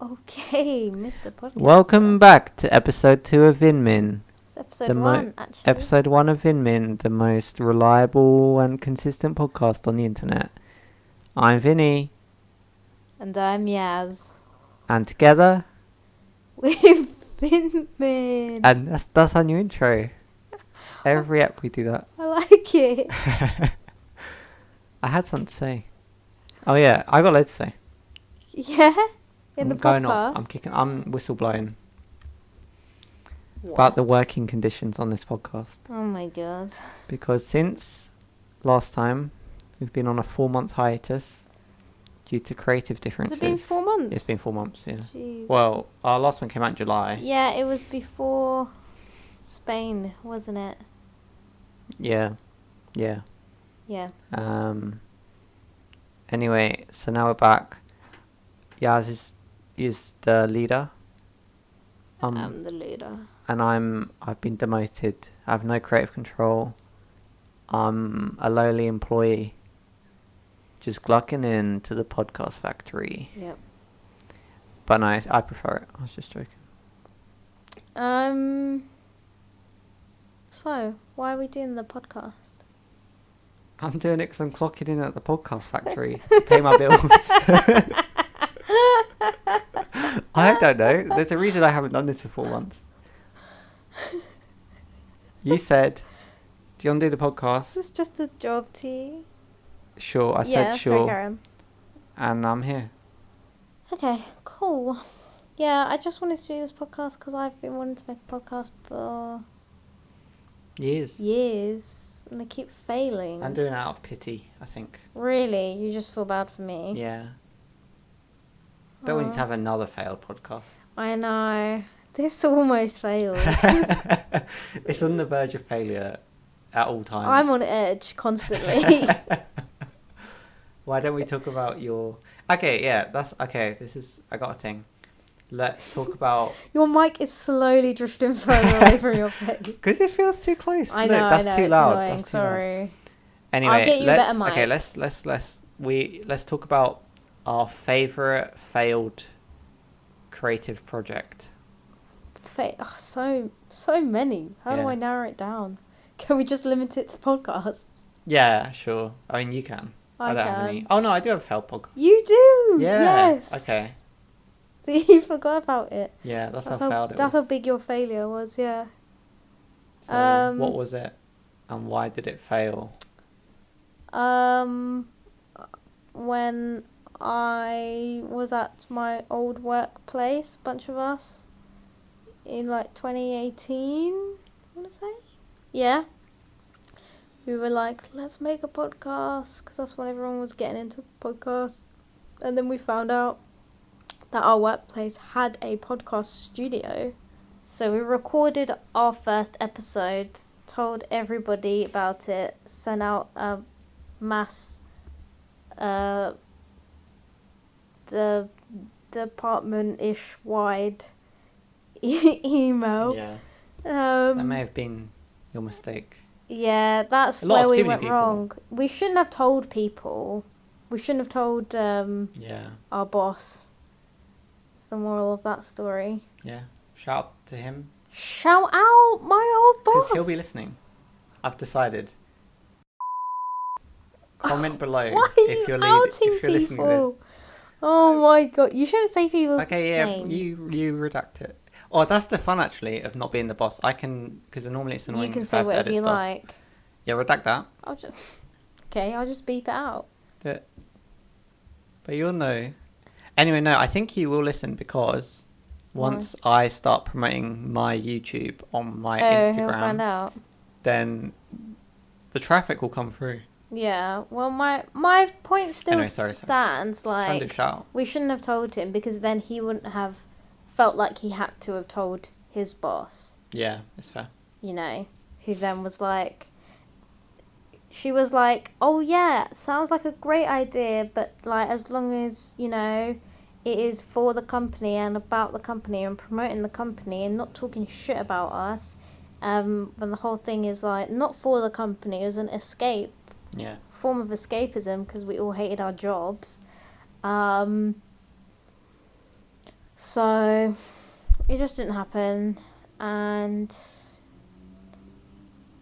Okay, Mr. Podcast. Welcome back to episode 2 of Vinmin. It's episode 1, actually. Episode 1 of Vinmin, the most reliable and consistent podcast on the internet. I'm Vinnie. And I'm Yaz. And together... We've Vinmin. And that's our new intro. Every app we do that. I like it. I had something to say. Oh yeah, I got loads to say. Yeah? In the going podcast? I'm whistleblowing. What? About the working conditions on this podcast. Oh my god. Because since last time, we've been on a 4-month hiatus due to creative differences. Has it been 4 months? It's been 4 months, yeah. Jeez. Well, our last one came out in July. Yeah, it was before Spain, wasn't it? Yeah. Yeah. Anyway, so now we're back. Yaz is the leader. I'm the leader. And I've been demoted. I have no creative control. I'm a lowly employee. Just glucking in to the podcast factory. Yep. But no, I prefer it. I was just joking. So, why are we doing the podcast? I'm doing it because I'm clocking in at the podcast factory to pay my bills. I don't know. There's a reason I haven't done this for 4 months. You said, do you want to do the podcast? This is just a job tea. Sure, I said sure. Sorry, Karen. And I'm here. Okay, cool. Yeah, I just wanted to do this podcast because I've been wanting to make a podcast for years. And they keep failing. I'm doing it out of pity, I think. Really? You just feel bad for me? Yeah. Don't want you to have another failed podcast. I know. This almost failed. It's on the verge of failure at all times. I'm on edge constantly. Why don't we talk about your... Okay, yeah, that's... Okay, I got a thing. Let's talk about... Your mic is slowly drifting further away from your face. Because it feels too close. I know, that's too it's loud. annoying, That's too sorry. loud. Anyway, I'll get you a better mic. Okay, let's talk about our favourite failed creative project. So many. How do I narrow it down? Can we just limit it to podcasts? Yeah, sure. I mean, you can. I don't have any. Oh no, I do have a failed podcast. You do. Yeah. Yes. Okay. See, you forgot about it. Yeah, that's how failed it was. That's how big your failure was. Yeah. So, what was it, and why did it fail? When I was at my old workplace, a bunch of us, in like 2018, I want to say. Yeah. We were like, let's make a podcast, because that's when everyone was getting into podcasts. And then we found out that our workplace had a podcast studio. So we recorded our first episode, told everybody about it, sent out a mass the department-ish wide email. Yeah. That may have been your mistake. Yeah, that's where we went wrong. We shouldn't have told people. We shouldn't have told our boss. It's the moral of that story. Yeah. Shout out to him. Shout out my old boss. Because he'll be listening. I've decided. Comment below if you're listening to this. Oh my god, you shouldn't say people's names. Okay, yeah, you redact it. Oh, that's the fun actually of not being the boss. I can, because normally it's annoying. You can say whatever you like. Yeah, redact that. I'll just beep it out. Do it. But you'll know. Anyway, no, I think you will listen because once I start promoting my YouTube on my Instagram, he'll find out. Then the traffic will come through. Yeah, well, my point still stands. Like, we shouldn't have told him because then he wouldn't have felt like he had to have told his boss. Yeah, it's fair. You know, who then was like, she was like, oh yeah, sounds like a great idea, but like as long as, you know, it is for the company and about the company and promoting the company and not talking shit about us, when the whole thing is like not for the company, it was an escape. Yeah. Form of escapism because we all hated our jobs. So it just didn't happen, and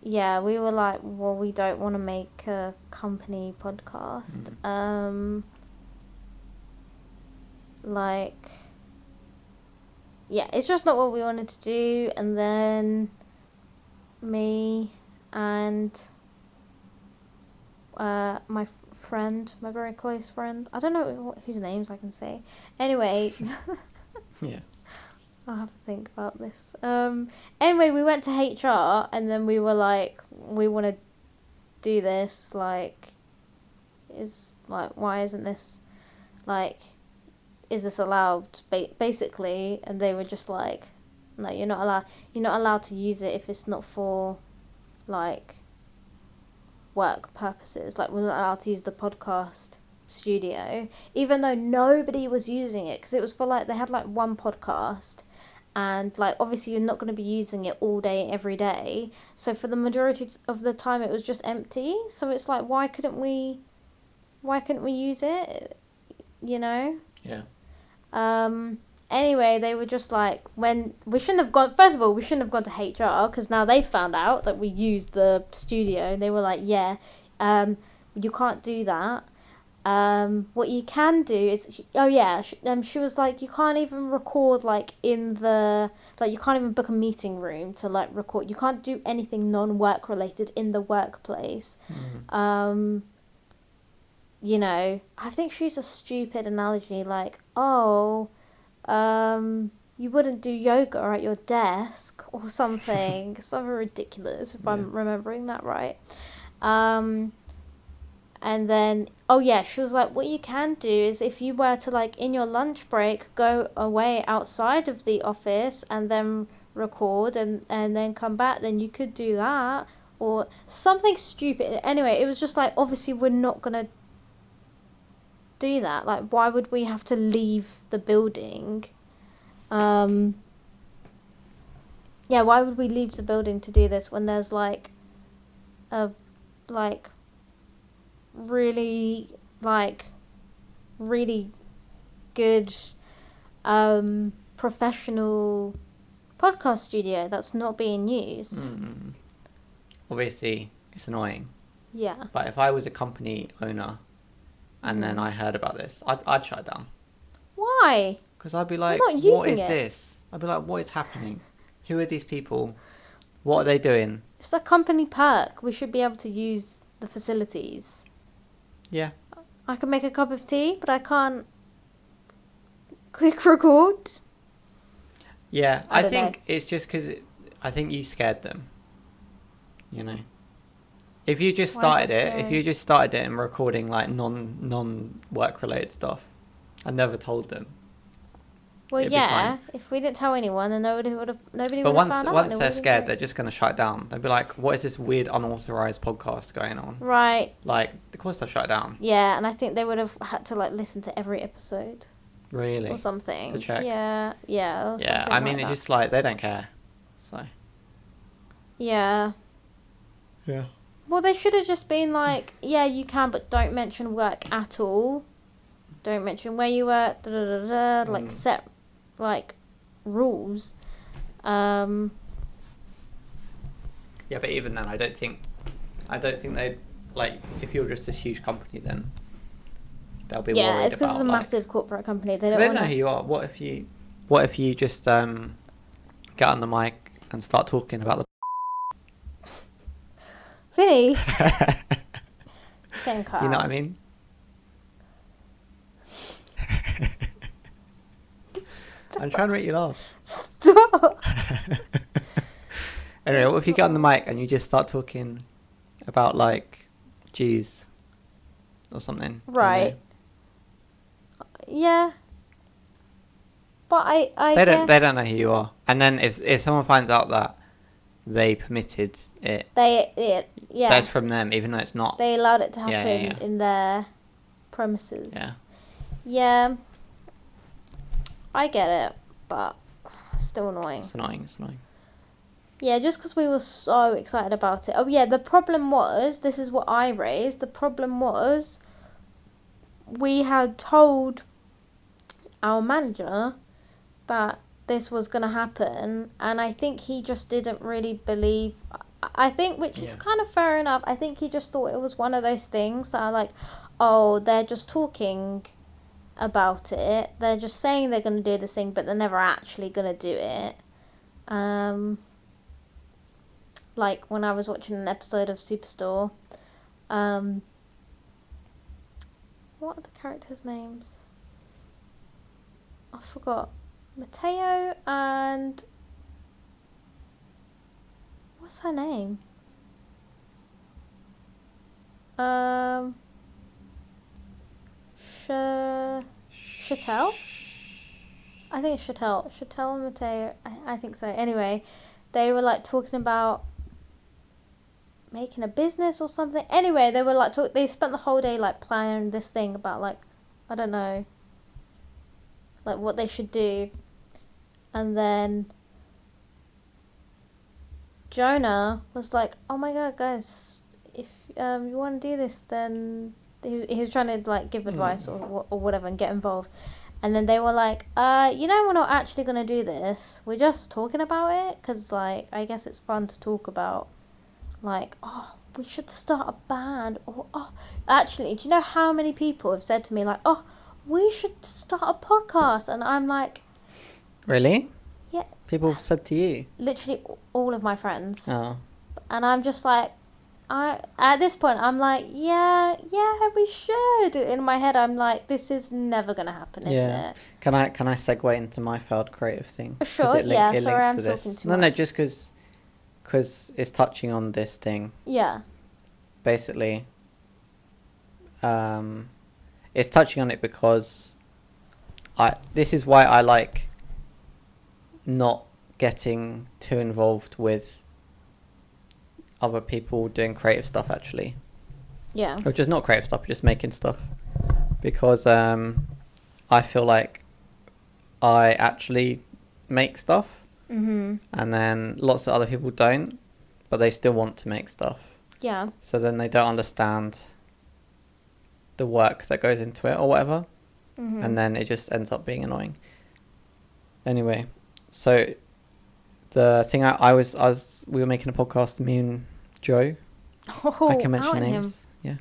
yeah, we were like, well, we don't want to make a company podcast. Like, yeah, it's just not what we wanted to do. And then me and my friend, my very close friend, I don't know whose names I can say. Anyway, Yeah. I'll have to think about this. Anyway, we went to HR, and then we were like, we want to do this. Like, why isn't this, like, is this allowed? Basically, and they were just like, no, you're not allowed. You're not allowed to use it if it's not for, like, work purposes. Like, we're not allowed to use the podcast studio, even though nobody was using it, because it was for, like, they had like one podcast, and like obviously you're not going to be using it all day every day, so for the majority of the time it was just empty. So it's like, why couldn't we use it, you know? Yeah. Anyway, they were just like, when we shouldn't have gone, first of all, we shouldn't have gone to HR, because now they found out that we used the studio, and they were like, yeah, you can't do that. What you can do is, she was like, you can't even record, like, in the, like, you can't even book a meeting room to, like, record. You can't do anything non-work related in the workplace. You know, I think she's a stupid analogy, like, you wouldn't do yoga at your desk or something. Something ridiculous, if I'm remembering that right. And then, she was like, what you can do is, if you were to, like, in your lunch break, go away outside of the office and then record and then come back, then you could do that. Or something stupid. Anyway, it was just like, obviously we're not going to do that. Like, why would we have to leave the building? Why would we leave the building to do this when there's, like, a, like, really good professional podcast studio that's not being used. Obviously it's annoying, Yeah, but if I was a company owner and then I heard about this, I'd shut it down. why? Because I'd be like, not what using is it. this? I'd be like, what is happening? Who are these people? What are they doing? It's a company perk. We should be able to use the facilities. Yeah. I can make a cup of tea, but I can't click record. Yeah, I I don't think know. it's just because I think you scared them. You know, if you just Why is started that it, if scary? you just started it and recording like non work related stuff, I never told them. Well, It'd be yeah. fine. If we didn't tell anyone, then nobody would have But found out. once and it they're would've been scared, great. they're just gonna shut it down. They'll be like, "What is this weird unauthorized podcast going on?" Right. Like, of course they'll shut it down. Yeah, and I think they would have had to, like, listen to every episode Really? or something. To check. Yeah. Or Yeah, something I mean, like it's that. just like they don't care. So. Yeah. Yeah. Well, they should have just been like, yeah, you can, but don't mention work at all. Don't mention where you work. Like, set, like, rules. Yeah, but even then, I don't think they'd, like, if you're just this huge company, then they'll be worried about. Yeah, it's because it's a like, massive corporate company. They they don't know want who to. you are. What if you just get on the mic and start talking about the Vinny. It's getting cut you know out. what I mean? I'm trying to make you laugh. Stop. Anyway, what if you get on the mic and you just start talking about, like, Jews or something? Right. Yeah. But I They guess don't know who you are. And then if someone finds out that they permitted it, yeah. that's from them, even though it's not. They allowed it to happen Yeah. in their premises. Yeah. Yeah. I get it, but still annoying. It's annoying. Yeah, just because we were so excited about it. Oh, yeah, the problem was, this is what I raised, the problem was we had told our manager that this was going to happen, and I think he just didn't really believe. I think, which is kind of fair enough. I think he just thought it was one of those things that are like, oh, they're just talking about it. They're just saying they're going to do this thing, but they're never actually going to do it. Like when I was watching an episode of Superstore, what are the characters' names? I forgot. Mateo and what's her name? Chatelle? I think it's Chatelle. Chatelle and Mateo. I think so. Anyway, they were like talking about making a business or something. Anyway, they were like they spent the whole day like planning this thing about like, I don't know, like what they should do. And then Jonah was like, oh my god, guys, if you want to do this, then he was trying to like give advice or whatever and get involved. And then they were like, we're not actually going to do this. We're just talking about it because, like, I guess it's fun to talk about. Like, oh, we should start a band. Or, oh, actually, do you know how many people have said to me, like, oh, we should start a podcast? And I'm like... Really? Yeah. People have said to you? Literally all of my friends. Oh. And I'm just like... at this point, I'm like, yeah, we should. In my head, I'm like, this is never going to happen, is it? Can I segue into my failed creative thing? Sure, sorry, I'm talking too much. No, just because it's touching on this thing. Yeah. Basically, it's touching on it because this is why I like not getting too involved with other people doing creative stuff, actually. Yeah. Or just not creative stuff, just making stuff. Because I feel like I actually make stuff. Mm-hmm. And then lots of other people don't, but they still want to make stuff. Yeah. So then they don't understand the work that goes into it or whatever. Mm-hmm. And then it just ends up being annoying. Anyway, so... the thing we were making a podcast, me and Joe. Oh, I can mention names. Him. Yeah.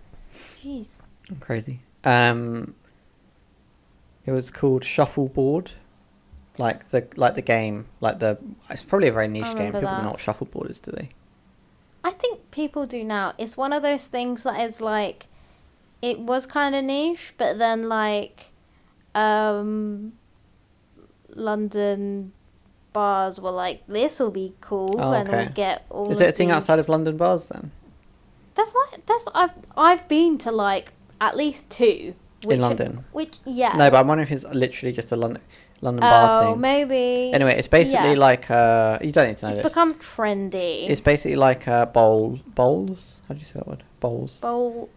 Jeez. I'm crazy. It was called Shuffleboard. Like the game. It's probably a very niche game. People don't know what shuffleboard is, do they? I think people do now. It's one of those things that is like, it was kind of niche, but then like, London bars were like, this will be cool, and we'll get all. Is it a thing outside of London bars then? I've been to like at least 2 in London. Yeah. No, but I'm wondering if it's literally just a London bar thing. Oh, maybe. Anyway, it's basically like you don't need to know this. It's become trendy. It's basically like bowls. How do you say that word? Bowls. Bowl,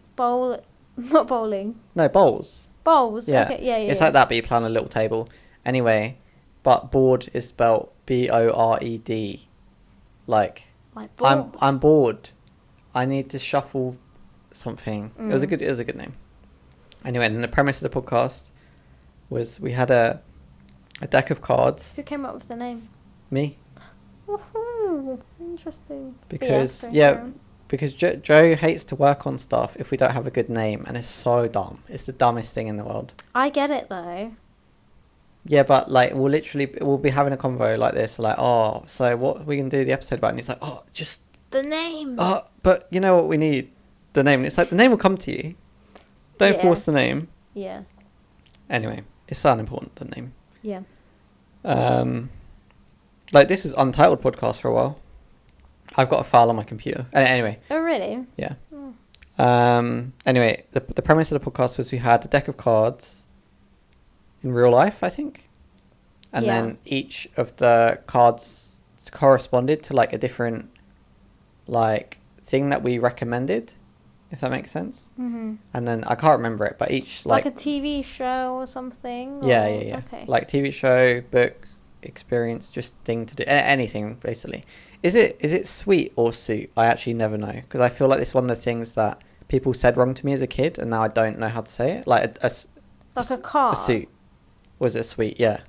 not bowling. No, bowls. Bowls. Yeah. Okay. Yeah. It's like that, but you play on a little table. Anyway, but board is spelled BORED. Like bored. I'm bored. I need to shuffle something. It was a good name. Anyway, and the premise of the podcast was we had a deck of cards. Who came up with the name? Me. Woohoo! Interesting. Because because Joe hates to work on stuff if we don't have a good name, and it's so dumb. It's the dumbest thing in the world. I get it though. Yeah, but like we'll be having a convo like this, like, oh, so what are we gonna do the episode about? And he's like, oh, just the name. Oh, but you know what we need? The name. And it's like the name will come to you. Don't force the name. Yeah. Anyway, it's so unimportant, the name. Yeah. Like this was Untitled podcast for a while. I've got a file on my computer. Anyway. Oh really? Yeah. Oh. Anyway, the premise of the podcast was we had a deck of cards in real life, I think. And then each of the cards corresponded to like a different like thing that we recommended, if that makes sense. Mm-hmm. And then I can't remember it, but each like a TV show or something. Yeah. Okay. Like TV show, book, experience, just thing to do, anything basically. Is it sweet or suit? I actually never know, because I feel like this is one of the things that people said wrong to me as a kid, and now I don't know how to say it. Like a card. A suit. Was it sweet? Yeah.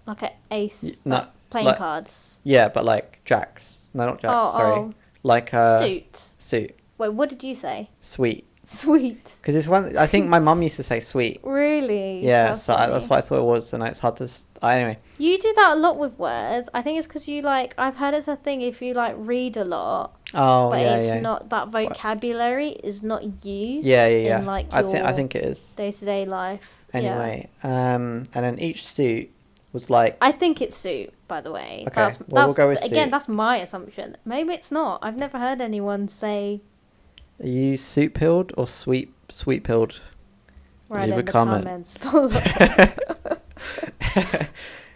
Like an ace, No, playing like, cards. yeah, but like jacks. No, not jacks. Sorry, like a Suit. Suit. Wait, what did you say? Sweet. Sweet. Because it's one. I think my mum used to say sweet. Really? Yeah, That's so that's funny. what I thought it was, and it's hard to. Anyway. You do that a lot with words. I think it's because you like. I've heard it's a thing if you like read a lot, Oh but yeah, it's yeah. not that vocabulary is not used. Yeah, yeah, yeah. In like I your think it is. day-to-day life. Anyway, and then each suit was like. I think it's suit, by the way. Okay, we'll go with again, suit. that's my assumption. Maybe it's not. I've never heard anyone say. Are you suit pilled or sweet pilled? Right Leave in a the comment. comments.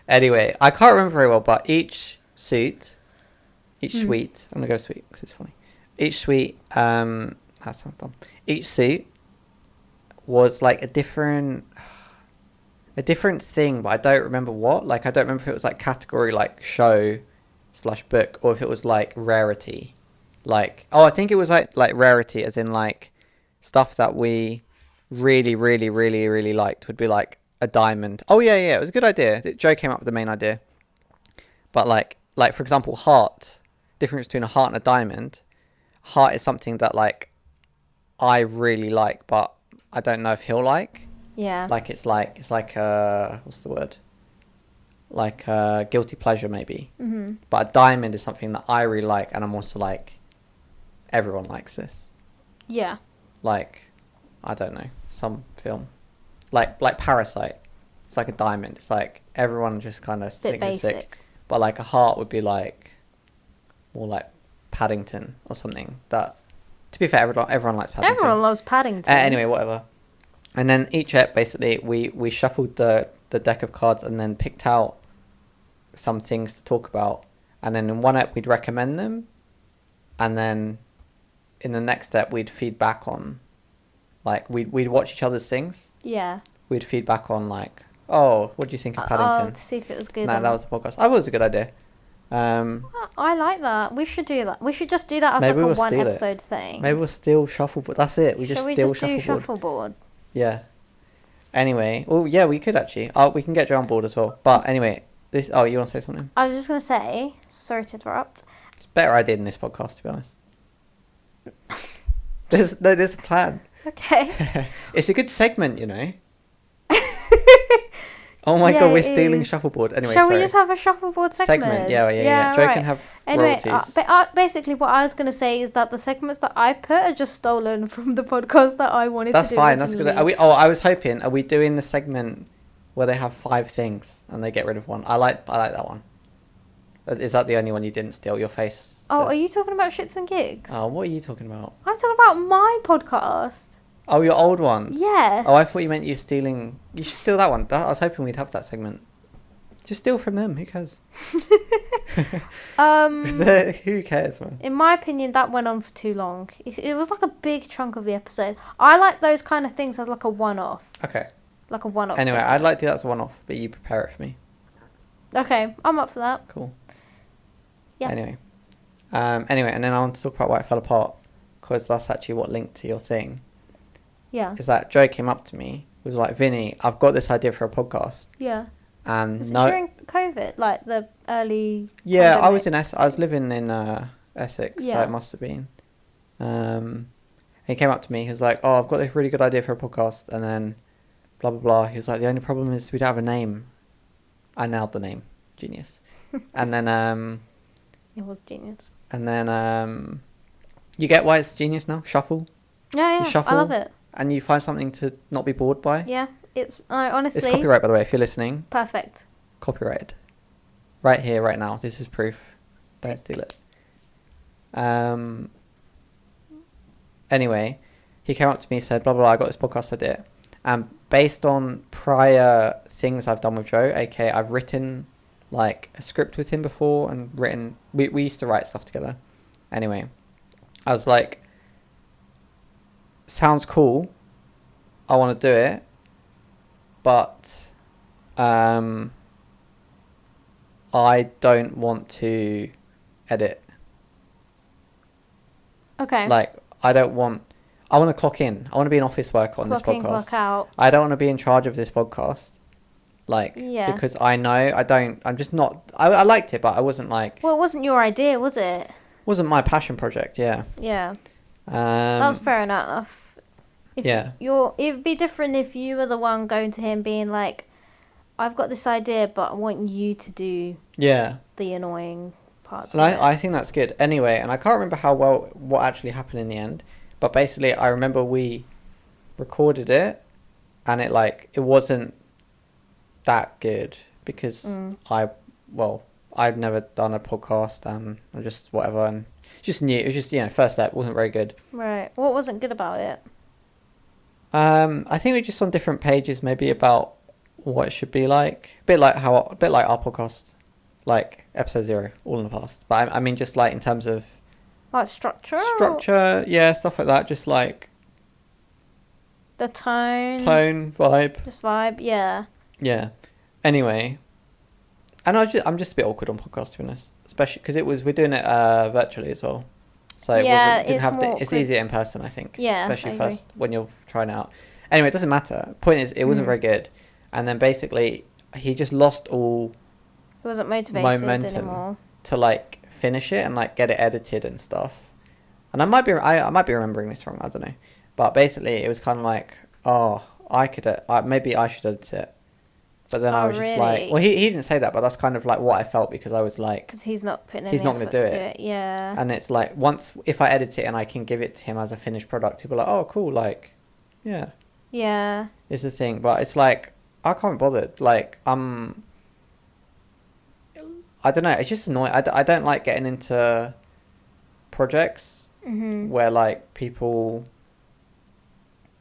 Anyway, I can't remember very well, but each suite, I'm gonna go suite because it's funny. Each suite, that sounds dumb. Each suit was like a different thing, but I don't remember what. Like, I don't remember if it was like category, like show / book, or if it was like rarity. Like, oh, I think it was like rarity, as in like stuff that we really, really, really, really liked would be like a diamond. Oh yeah, it was a good idea. Joe came up with the main idea. But like for example, heart. Difference between a heart and a diamond. Heart is something that like I really like, but I don't know if he'll like. Yeah. Like it's like what's the word? Like a guilty pleasure maybe. Mm-hmm. But a diamond is something that I really like, and I'm also like, everyone likes this. Yeah. Like, I don't know, some film. Like Parasite. It's like a diamond. It's like everyone just kind of thinks it's sick. But like a heart would be like more like Paddington or something. That, to be fair, everyone likes Paddington. Everyone loves Paddington. Anyway, whatever. And then each ep, basically, we shuffled the deck of cards and then picked out some things to talk about. And then in one ep, we'd recommend them. And then in the next step, we'd feed back on, like, we'd watch each other's things. Yeah. We'd feed back on, like, oh, what do you think of Paddington? To see if it was good. No, that was the podcast. I was a good idea. I like that. We should do that. We should just do that as Maybe like a we'll one steal it. episode thing. Maybe we'll steal shuffleboard. That's it. We Shall just we steal just do shuffleboard. shuffleboard? Yeah. Anyway, well, yeah, we could actually. Oh, we can get Joe on board as well. But anyway, this. Oh, you want to say something? I was just gonna say. Sorry to interrupt. It's a better idea than this podcast, to be honest. There's a plan. Okay. It's a good segment, you know. Oh my god, we're stealing shuffleboard. Anyway, Shall we just have a shuffleboard segment? Yeah. Joe can have anyway, royalties. basically what I was going to say is that the segments that I put are just stolen from the podcast that I wanted to do. That's fine. That's good. originally. I was hoping. Are we doing the segment where they have 5 things and they get rid of one? I like that one. Is that the only one you didn't steal? Your face. Oh, says... are you talking about shits and gigs? Oh, what are you talking about? I'm talking about my podcast. Oh, your old ones. Yes. Oh, I thought you meant you stealing. You should steal that one. I was hoping we'd have that segment. Just steal from them. Who cares? Who cares, man? In my opinion, that went on for too long. It was like a big chunk of the episode. I like those kind of things as like a one-off. Okay. Like a one-off. Anyway, segment. I'd like to do that as a one-off, but you prepare it for me. Okay, I'm up for that. Cool. Yeah. Anyway, and then I want to talk about why it fell apart, because that's actually what linked to your thing. Yeah. Is that Joe came up to me, was like, Vinny, I've got this idea for a podcast. Yeah. And Was it during COVID, like the early? Yeah, pandemic? I was living in Essex, so Yeah. it must have been. He came up to me. He was like, "Oh, I've got this really good idea for a podcast," and then blah blah blah. He was like, "The only problem is we don't have a name." I nailed the name, genius. And then It was genius. and then you get why it's genius now. Shuffle, Yeah, You shuffle? I love it. and you find something to not be bored by. Yeah, it's honestly It's copyright, by the way, if you're listening. perfect. Copyrighted. Right here, right now. This is proof. Don't steal it. Anyway, he came up to me and said, blah, blah, blah, I got this podcast idea. And based on prior things I've done with Joe, aka I've written like a script with him before and written... We used to write stuff together. Anyway, I was like, sounds cool. I want to do it. But... I don't want to edit. Okay. Like, I want to clock in. I want to be an office worker on this Clock in, podcast. clock out. I don't want to be in charge of this podcast. Like, Yeah. because I'm just not, I liked it, but I wasn't like, Well, it wasn't your idea, was it? wasn't my passion project, yeah. Yeah. That's fair enough. It'd be different if you were the one going to him being like, I've got this idea, but I want you to do the annoying parts and of it. I think that's good. Anyway, and I can't remember what actually happened in the end, but basically I remember we recorded it, and it wasn't that good because I'd never done a podcast, and I just whatever, and just knew it was just first step wasn't very good. Right. What wasn't good about it? I think we're just on different pages, maybe about what it should be like. A bit like our podcast, like episode 0, all in the past. But I mean, just like in terms of like structure, stuff like that. Just like the tone, vibe, just vibe, yeah. Anyway, and I'm just a bit awkward on podcasts, to be honest, especially because we're doing it virtually as well. So it's easier in person, I think. Yeah, especially first when you're trying it out. Anyway, it doesn't matter. Point is, it wasn't very good, and then basically he just lost all. He wasn't motivated anymore to like finish it and like get it edited and stuff. And I might be remembering this wrong. I don't know, but basically it was kind of like, oh, maybe I should edit it. But then I was just like, well, he didn't say that, but that's kind of like what I felt, because I was like, because he's not putting he's not going to do it. Yeah. And it's like, if I edit it and I can give it to him as a finished product, he'll be like, oh, cool, like, yeah. Yeah. Is the thing, but it's like I can't be bothered. Like I don't know. It's just annoying. I don't like getting into projects where like people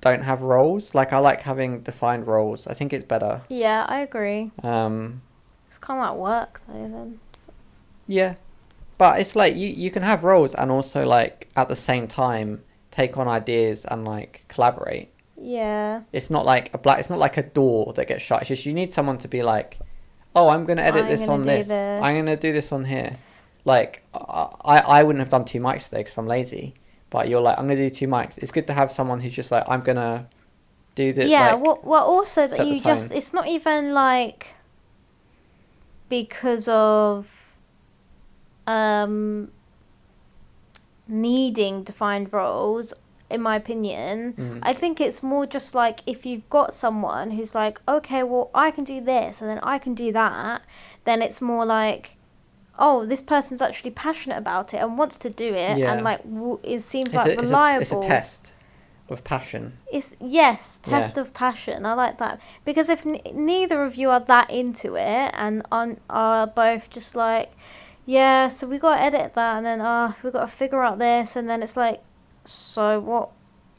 don't have roles. Like I like having defined roles. I think it's better. Yeah, I agree. It's kind of like work though then. Yeah, but it's like you can have roles and also like at the same time take on ideas and like collaborate. Yeah. It's not like it's not like a door that gets shut. It's just you need someone to be like, oh, I'm going to edit this on this. I'm going to do this on here. Like, I wouldn't have done 2 mics today because I'm lazy. But you're like, I'm going to do 2 mics. It's good to have someone who's just like, I'm going to do this. Yeah, like, well, also that you just, it's not even like because of needing defined roles, in my opinion. I think it's more just like if you've got someone who's like, okay, well, I can do this and then I can do that, then it's more like, oh, this person's actually passionate about it and wants to do it, and like it seems like reliable. It's a test of passion. Test of passion. I like that, because if neither of you are that into it and are both just like, yeah, so we got to edit that, and then we got to figure out this, and then it's like, so what?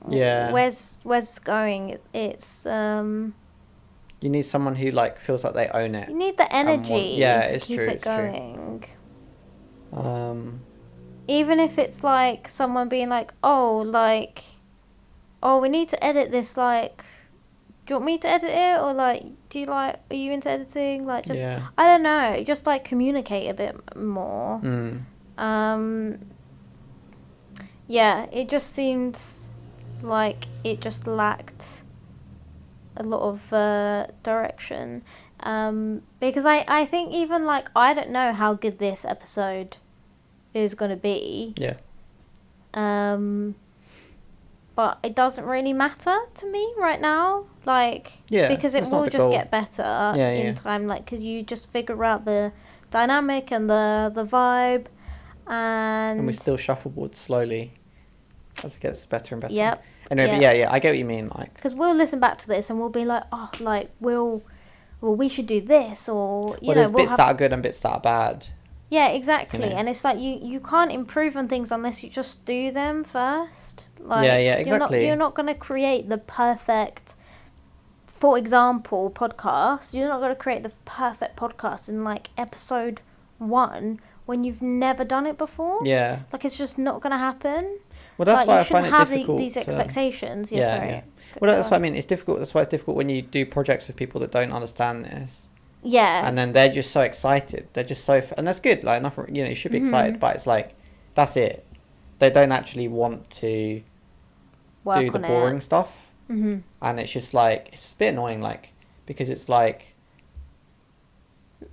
Yeah. Where's going? It's You need someone who like feels like they own it. You need the energy to keep it going. Even if it's like someone being like, oh, we need to edit this, like, do you want me to edit it, or like, are you into editing? Like, just I don't know, just like communicate a bit more. Yeah, it just seems like it just lacked a lot of direction, because I think even like I don't know how good this episode is going to be, but it doesn't really matter to me right now, like, because it will just get better in time, like, because you just figure out the dynamic and the vibe, and we still shuffleboard slowly as it gets better and better. Yep. Anyway, but I get what you mean, like, because we'll listen back to this and we'll be like, oh, like, we should do this, or there's bits that are good and bits that are bad. Yeah, exactly. And it's like you can't improve on things unless you just do them first. Like, exactly. You're not going to create the perfect, for example, podcast. You're not going to create the perfect podcast in like episode 1 when you've never done it before. Yeah. Like, it's just not going to happen. Well, that's why I find it difficult. These expectations. Well, that's what I mean. It's difficult. That's why it's difficult when you do projects with people that don't understand this. Yeah. And then they're just so excited. They're just so... and that's good. Like, nothing, you should be excited, but it's like, that's it. They don't actually want to do the boring stuff. And it's just like, it's a bit annoying, like, because it's like,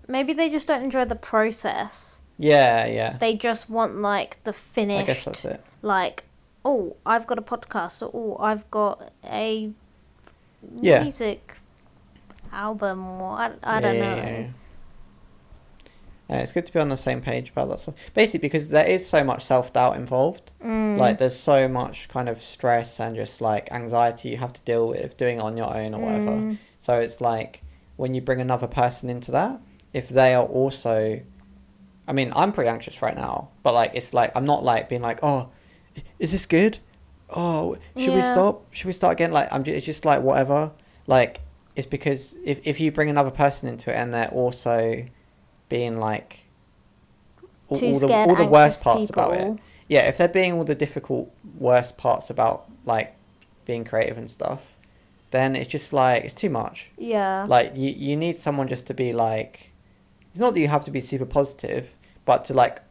Maybe they just don't enjoy the process. Yeah. They just want like the finished. I guess that's it. Like, oh, I've got a podcast, or oh, I've got a music album, or I don't know. Yeah. It's good to be on the same page about that stuff. Basically, because there is so much self-doubt involved. Like, there's so much kind of stress and just, like, anxiety you have to deal with doing it on your own or whatever. So it's like, when you bring another person into that, if they are also... I mean, I'm pretty anxious right now. But, like, it's like, I'm not, like, being like, oh, is this good? Oh, should we stop? Should we start again? Like, it's just, like, whatever. Like, it's because if you bring another person into it and they're also... being like all the worst parts about it. Yeah, if they're being all the difficult worst parts about like being creative and stuff, then it's just like it's too much. Yeah. Like you need someone just to be like, it's not that you have to be super positive, but to like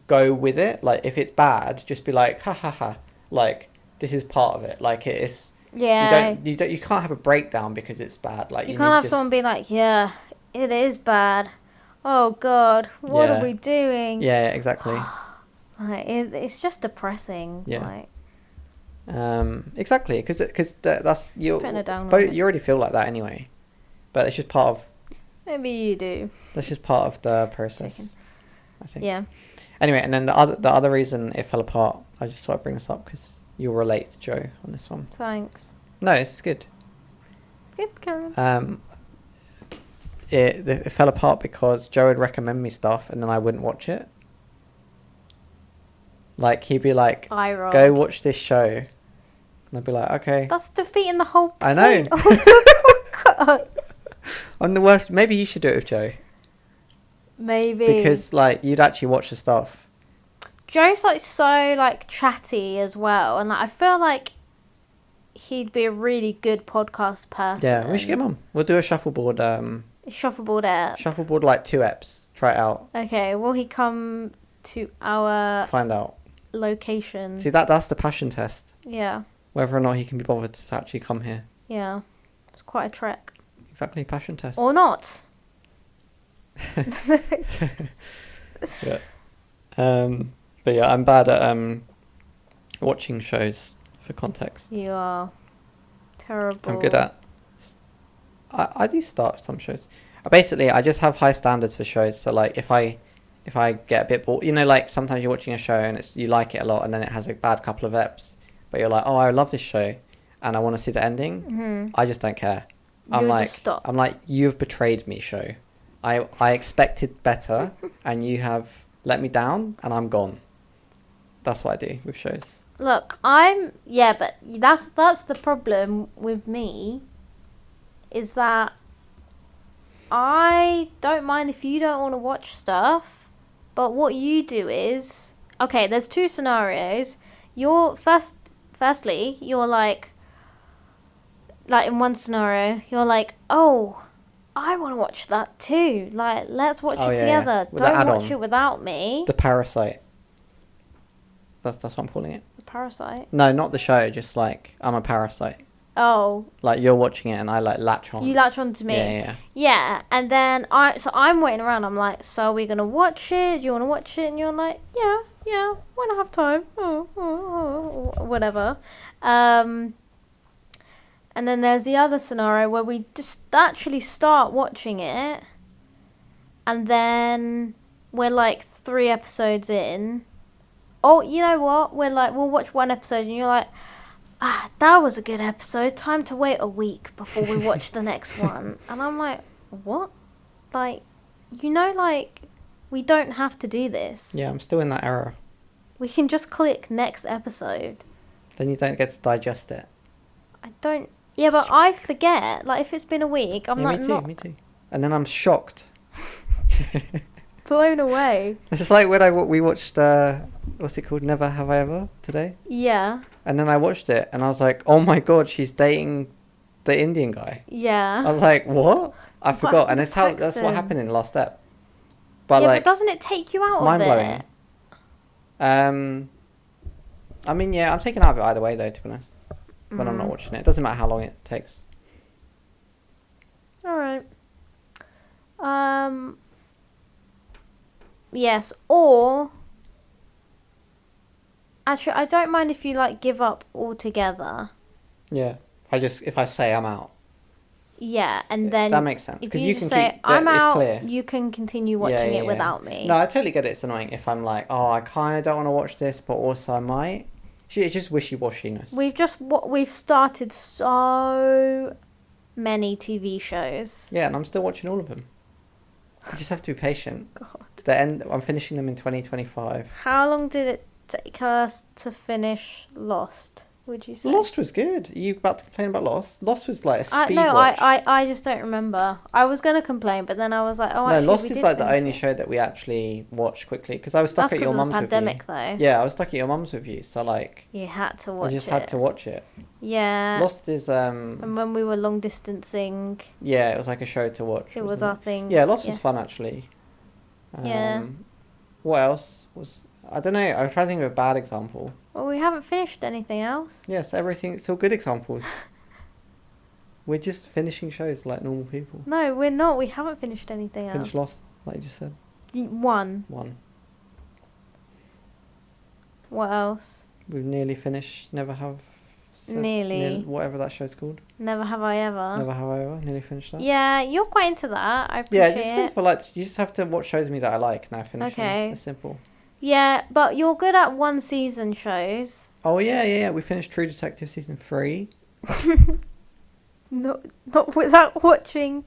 go with it. Like if it's bad, just be like ha ha ha. Like this is part of it. Like it is. Yeah. You can't have a breakdown because it's bad. Like you can't have someone be like, yeah, it is bad. Oh God, what are we doing? Yeah, exactly. Like it's just depressing. Yeah. Like, exactly, because that's you. You already feel like that anyway, but it's just part of. Maybe you do. That's just part of the process, I think. Yeah. Anyway, and then the other reason it fell apart, I just thought I'd bring this up because you'll relate to Joe on this one. Thanks. No, this is good. Good, Karen. It fell apart because Joe would recommend me stuff and then I wouldn't watch it. Like, he'd be like, go watch this show. And I'd be like, okay. That's defeating the whole point I know. of the podcast. I'm the worst. Maybe you should do it with Joe. Maybe. Because, like, you'd actually watch the stuff. Joe's, like, so, like, chatty as well. And, like, I feel like he'd be a really good podcast person. Yeah, we should get him on. We'll do a shuffleboard. Shuffleboard app. Shuffleboard, like 2 eps. Try it out. Okay, will he come to our... Find out. Location. See, that's the passion test. Yeah. Whether or not he can be bothered to actually come here. Yeah. It's quite a trek. Exactly, passion test. Or not. Yeah. But yeah, I'm bad at watching shows for context. You are terrible. I'm good at... I do start some shows. Basically, I just have high standards for shows. So, like, if I get a bit bored... You know, like, sometimes you're watching a show and you like it a lot and then it has a bad couple of eps. But you're like, oh, I love this show and I want to see the ending. Mm-hmm. I just don't care. I'm like, you've betrayed me, show. I expected better and you have let me down and I'm gone. That's what I do with shows. Look, but that's the problem with me, is that I don't mind if you don't want to watch stuff, but what you do is, okay, there's 2 scenarios. Firstly, you're like in one scenario, you're like, oh, I want to watch that too. Like, let's watch it together. Yeah. Don't watch it without me. The Parasite. That's what I'm calling it. The Parasite? No, not the show. Just like, I'm a parasite. Oh. Like, you're watching it and I like latch on. You latch on to me. Yeah. And then I'm waiting around. I'm like, so are we going to watch it? Do you want to watch it? And you're like, yeah, when I have time. Whatever. And then there's the other scenario where we just actually start watching it. And then we're like 3 episodes in. Oh, you know what? We'll watch 1 episode and you're like, that was a good episode. Time to wait a week before we watch the next one. And I'm like, what? Like, we don't have to do this. Yeah, I'm still in that era. We can just click next episode. Then you don't get to digest it. I don't... Yeah, but I forget. Like, if it's been a week, I'm like, me too. And then I'm shocked. Blown away. It's just like when we watched, what's it called? Never Have I Ever today? Yeah. And then I watched it and I was like, oh my God, she's dating the Indian guy. Yeah. I was like, what? I forgot. And that's what happened in the last step. But but doesn't it take you out of it? I mean, yeah, I'm taken out of it either way though, to be honest. When I'm not watching it. It doesn't matter how long it takes. Alright. Yes, or actually, I don't mind if you like give up altogether. Yeah. If I say I'm out. Yeah, and then that makes sense if because you you just can say keep I'm it's out, clear. you can continue Yeah, watching yeah, it yeah. without me. No, I totally get it. It's annoying if I'm like, oh, I kind of don't want to watch this, but also I might. It's just wishy-washiness. We've started so many TV shows. Yeah, and I'm still watching all of them. You just have to be patient. God. I'm finishing them in 2025. How long did it take us to finish Lost, would you say? Lost was good. Are you about to complain about Lost? Lost was like a speed No, watch. I just don't remember. I was going to complain, but then I was like, oh, No, actually, Lost we is did like the finish only it. show that we actually watched quickly because I was stuck That's at your because of mum's the with pandemic, you. though. Yeah, I was stuck at your mum's with you, so like You had to watch it. I just had to watch it. Yeah. Lost is And when we were long distancing. Yeah, it was like a show to watch. It was our thing. Yeah, Lost was fun actually. Yeah. What else was? I don't know. I'm trying to think of a bad example. Well, we haven't finished anything else. Yes, everything's all good examples. We're just finishing shows like normal people. No, we're not. We haven't finished anything Finished else. Lost, like you just said. One. What else? We've nearly finished Never Have... Nearly. Whatever that show's called. Never Have I Ever. Never Have I Ever. Nearly finished that. Yeah, you're quite into that. I appreciate it. Yeah, just means for like... You just have to watch shows with me that I like and I finish them. It's simple. Yeah, but you're good at one season shows. Oh, yeah. We finished True Detective Season 3. Not without watching.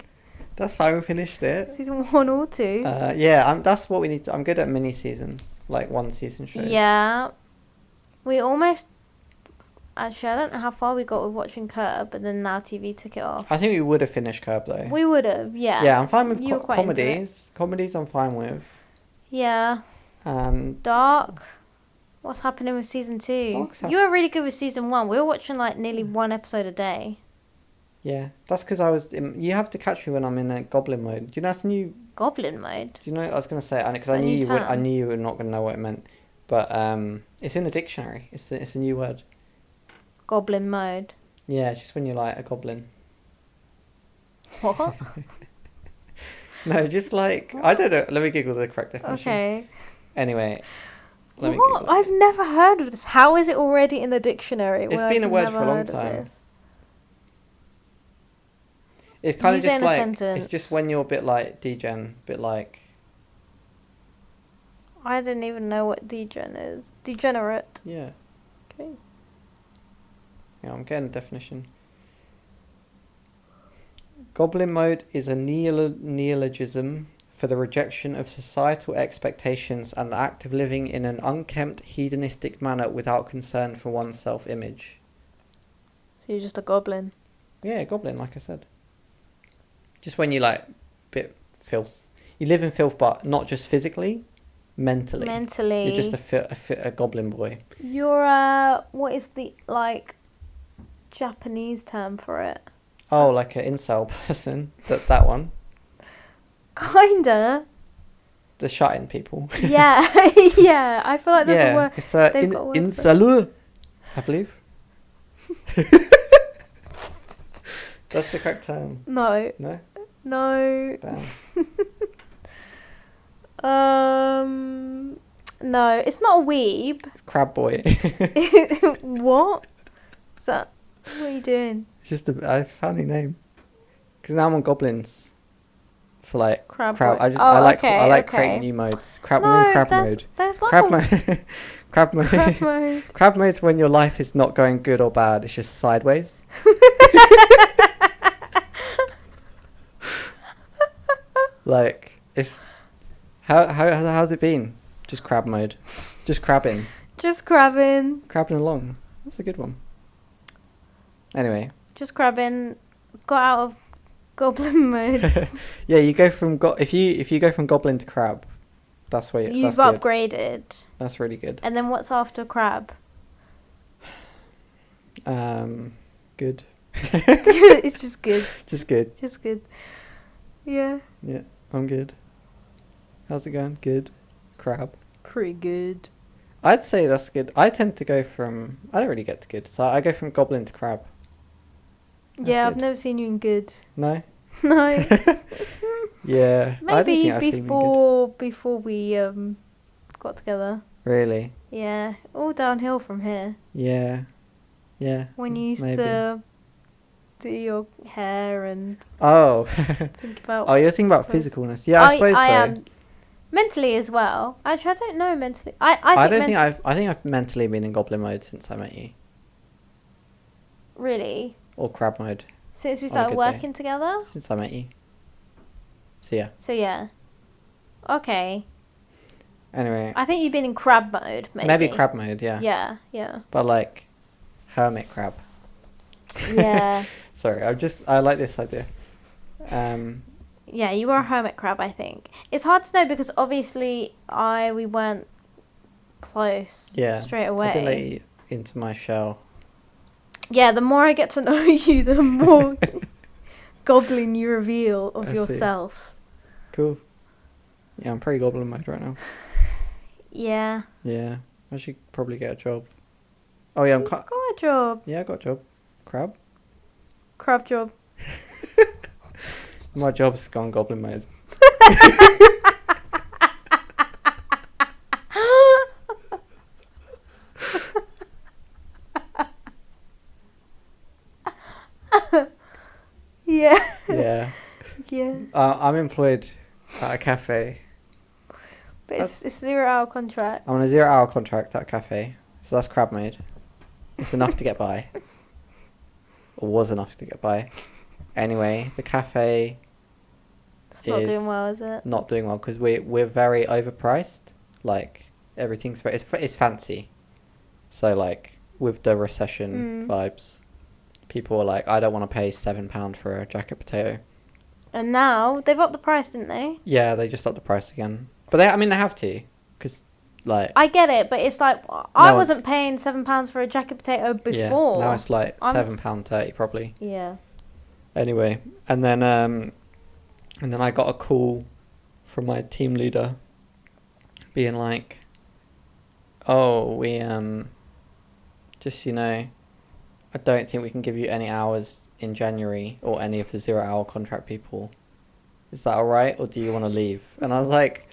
That's fine, we finished it. Season 1 or 2. That's what we need to... I'm good at mini seasons. Like one season shows. Yeah. We almost... Actually, I don't know how far we got with watching Curb, but then Now TV took it off. I think we would have finished Curb though. We would have, yeah. Yeah, I'm fine with You were quite into comedies. Comedies I'm fine with. Yeah. Dark. What's happening with season 2? You were really good with season 1. We were watching like nearly one episode a day. Yeah, that's because I was... You have to catch me when I'm in a goblin mode. Do you know that's new... Goblin mode? Do you know... I was going to say... Because I knew you were not going to know what it meant. But it's in the dictionary. It's a new word. Goblin mode? Yeah, it's just when you're like a goblin. What? No, just like... I don't know. Let me Google the correct definition. Okay. Anyway... What? I've never heard of this. How is it already in the dictionary? It's been a word for a long time. It's kind of just like... It's just when you're a bit like degen, bit like... I didn't even know what degen is. Degenerate. Yeah. Okay. Yeah, I'm getting a definition. Goblin mode is a neologism for the rejection of societal expectations and the act of living in an unkempt, hedonistic manner without concern for one's self-image. So you're just a goblin? Yeah, goblin, like I said. Just when you like bit filth. You live in filth, but not just physically, mentally. You're just a goblin boy. You're what is the like Japanese term for it? Oh, like an incel person. That one. Kinda. The shut-in people. Yeah, yeah. I feel like there's a word. It's incel, I believe. That's the correct term. No. No? No. Damn. No, it's not a weeb. It's crab boy. What? Is that... What are you doing? I found a name. Because now I'm on goblins. So like... Crab. I like creating new modes. Crab mode. There's like crab mode. Crab mode. Crab mode. Crab mode's when your life is not going good or bad. It's just sideways. Like, it's... How's it been? Just crab mode. Just crabbing. Just crabbing. Crabbing along. That's a good one. Anyway. Just crabbing. Got out of goblin mode. Yeah, you go from... if you go from goblin to crab, that's where you've that's upgraded. Good. That's really good. And then what's after crab? Good. It's just good. Just good. Just good. Yeah. Yeah, I'm good. How's it going? Good. Crab. Pretty good. I'd say that's good. I tend to go from... I don't really get to good. So I go from goblin to crab. That's yeah, good. I've never seen you in good. No? No. Yeah. I don't Maybe think I've seen Mean before we got together. Good. Really? Yeah, all downhill from here. Yeah. Yeah. When you used maybe. to do your hair and Oh. think about. Oh, you're thinking about clothes. physicalness. Yeah, I suppose I so. am mentally as well. Actually, I don't know mentally. I think I think I've mentally been in goblin mode since I met you. Really? Or crab mode. Since we On a started good working together? Since I met you. So yeah. So yeah. Okay. Anyway. I think you've been in crab mode, maybe. Maybe crab mode, yeah. Yeah, yeah. But like hermit crab. Yeah. Sorry, I like this idea. Yeah, you were a hermit crab, I think. It's hard to know because obviously we weren't close straight away. I didn't let you into my shell. Yeah, the more I get to know you, the more goblin you reveal of yourself. Cool. Yeah, I'm pretty goblin mode right now. Yeah. Yeah, I should probably get a job. Oh yeah, Got a job. Yeah, I got a job. Crab job. My job's gone goblin mode. Yeah. Yeah. Yeah. I'm employed at a cafe. But it's 0-hour contract. I'm on a 0-hour contract at a cafe, so that's crab mode. It's enough to get by. Or was enough to get by. Anyway, the cafe It's not doing well, is it? Not doing well because we're very overpriced. Like everything's it's fancy. So like with the recession vibes, people are like, I don't want to pay £7 for a jacket potato. And now they've upped the price, didn't they? Yeah, they just upped the price again. But they have to, because like I get it, but it's like I wasn't paying £7 for a jacket potato before. Yeah, now it's like £7.30 probably. Yeah. Anyway, and then I got a call from my team leader, being like, "Oh, we just I don't think we can give you any hours in January or any of the 0-hour contract people. Is that all right, or do you want to leave?" And I was like,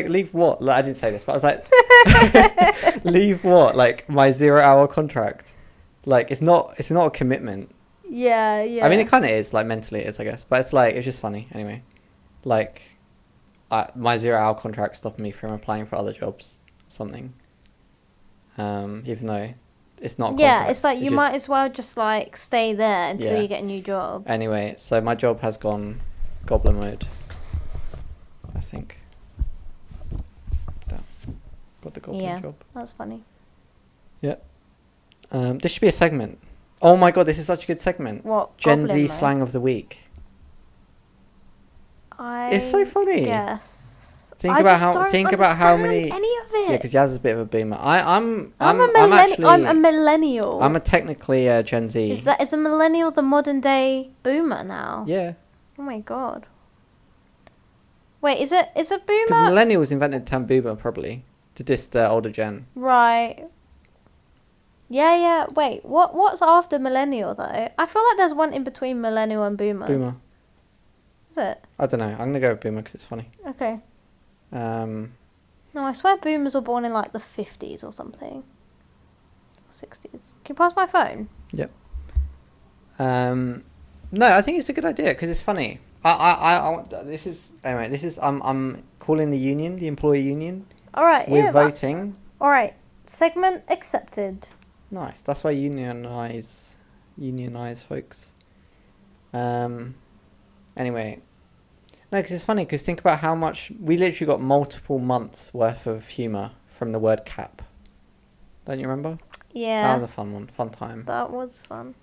leave what? Like, I didn't say this, but I was like, leave what? Like my 0-hour contract? Like it's not a commitment. Yeah, yeah. I mean, it kind of is, like mentally it is, I guess, but it's just funny anyway. Like, my 0-hour contract stopped me from applying for other jobs, or something. Even though it's not. Yeah, it's like you might as well just like stay there until you get a new job. Anyway, so my job has gone goblin mode. I think. Got the goblin job. That's funny. Yeah. This should be a segment. Oh my god, this is such a good segment. What? Gen Z slang of the week. It's so funny. Yes. Think about how many. Any of it. Yeah, because Yaz is a bit of a boomer. I'm a millennial. I'm a technically Gen Z. Is a millennial the modern day boomer now? Yeah. Oh my god. Wait, is a boomer? Because millennials invented the term boomer probably to diss the older gen. Right. Yeah. Wait, what's after millennial though? I feel like there's one in between millennial and boomer. Boomer. Is it? I don't know. I'm gonna go with boomer because it's funny. Okay. No, I swear boomers were born in like the 50s or something. Or 60s. Can you pass my phone? Yep. No, I think it's a good idea because it's funny. This is I'm calling the union, the employee union. All right. We're voting. All right. Segment accepted. Nice. That's why unionize folks. Anyway. No, because it's funny, because think about how much... We literally got multiple months worth of humour from the word cap. Don't you remember? Yeah. That was a fun one. Fun time. That was fun.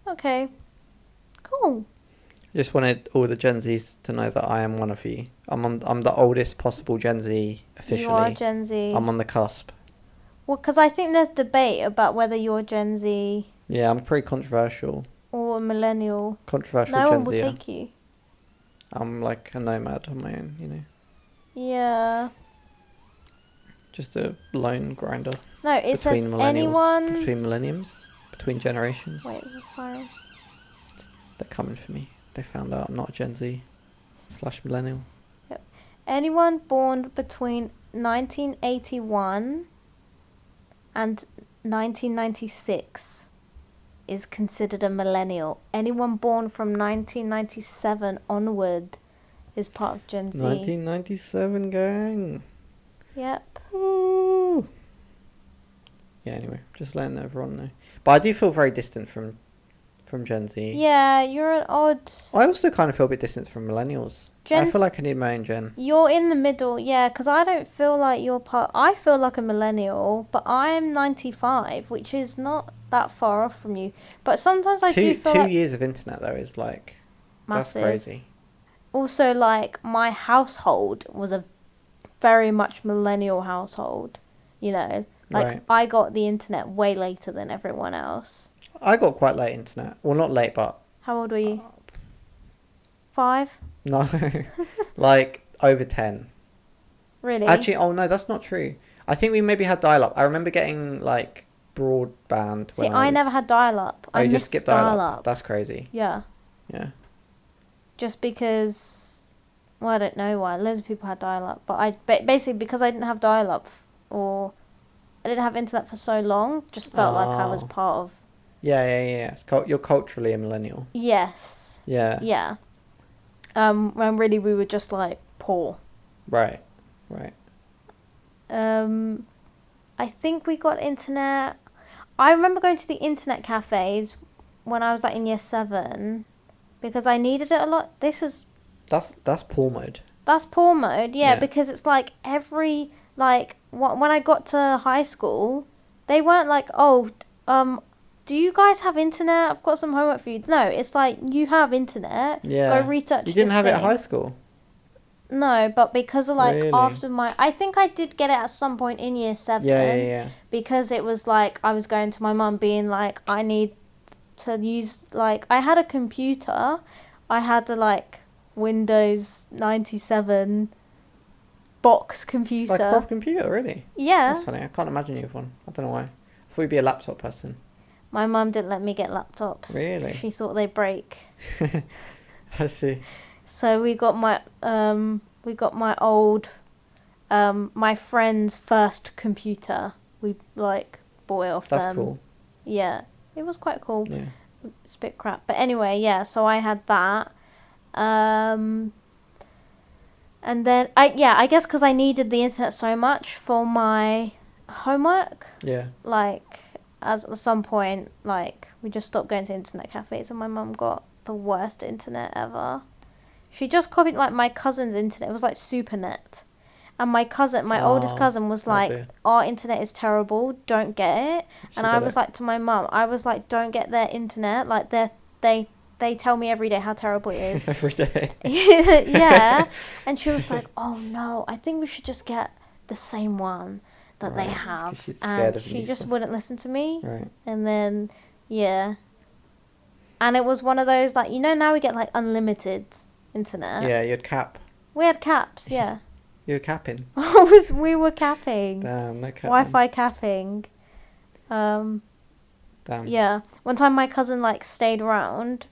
Okay. Cool. I just wanted all the Gen Zs to know that I am one of you. I'm the oldest possible Gen Z officially. You are Gen Z. I'm on the cusp. Well, because I think there's debate about whether you're Gen Z... Yeah, I'm pretty controversial. Or a millennial. Controversial Gen Z. No one will take you. I'm like a nomad on my own, Yeah. Just a lone grinder. No, it says anyone... Between millenniums. Between generations. Wait, is this siren? They're coming for me. they found out I'm not a Gen Z / millennial. Yep. Anyone born between 1981 and 1996 is considered a millennial. Anyone born from 1997 onward is part of Gen Z. 1997, gang. Yep. Ooh. Yeah, anyway, just letting everyone know. But I do feel very distant from Gen Z. Yeah, you're an odd... I also kind of feel a bit distant from millennials. I feel like I need my own gen. You're in the middle, yeah, because I don't feel like you're part... I feel like a millennial, but I'm 95, which is not that far off from you. But sometimes I do feel 2 years of internet, though, is like... massive. That's crazy. Also, like, my household was a very much millennial household, you know? Like, Right. I got the internet way later than everyone else. I got quite late internet. Well, not late, but... How old were you? 5? No. Like, over 10. Really? Actually, oh no, that's not true. I think we maybe had dial-up. I remember getting, like, broadband See, I never had dial-up. Oh, I you just missed skipped dial-up. dial-up. That's crazy. Yeah. Yeah. Just because... Well, I don't know why. Loads of people had dial-up. But basically, because I didn't have dial-up, or I didn't have internet for so long, just felt like I was part of... Yeah. You're culturally a millennial. Yes. Yeah. Yeah. When really we were just, like, poor. Right. I think we got internet... I remember going to the internet cafes when I was, like, in year 7, because I needed it a lot. That's poor mode. That's poor mode, yeah, Yeah. because it's, like, every... Like, when I got to high school, they weren't like, oh, do you guys have internet? I've got some homework for you. No, it's like, you have internet. Yeah. Go research You didn't this have it at thing. high school? No, but because of, like, Really? after I think I did get it at some point in year 7. Yeah. Because it was, like, I was going to my mum being like, I need to use, like, I had a computer. I had a, like, Windows 97 box computer. Like a proper computer, really? Yeah. That's funny. I can't imagine you with one. I don't know why. I thought you'd be a laptop person. My mum didn't let me get laptops. Really? She thought they'd break. I see. So we got my old my friend's first computer. We, like, bought it off them. That's cool. Yeah. It was quite cool. Yeah. It's a bit crap. But anyway, yeah, so I had that. And then I guess because I needed the internet so much for my homework. Yeah. Like, at some point, like, we just stopped going to internet cafes, and my mum got the worst internet ever. She just copied, like, my cousin's internet. It was like SuperNet. And my oldest cousin was like, dear. our internet is terrible, don't get it. She And I got was it. like to my mum, don't get their internet. Like, they tell me every day how terrible it is. Every day. Yeah. And she was like, oh no, I think we should just get the same one that they Right, 'cause have. she's scared And of she new just stuff. wouldn't listen to me. Right. And then, yeah. And it was one of those, like, you know, now we get, like, unlimited internet. Yeah, you'd cap. We had caps, yeah. You were capping. We were capping. Damn, no capping. Wi-Fi capping. Damn. Yeah. One time my cousin, like, stayed around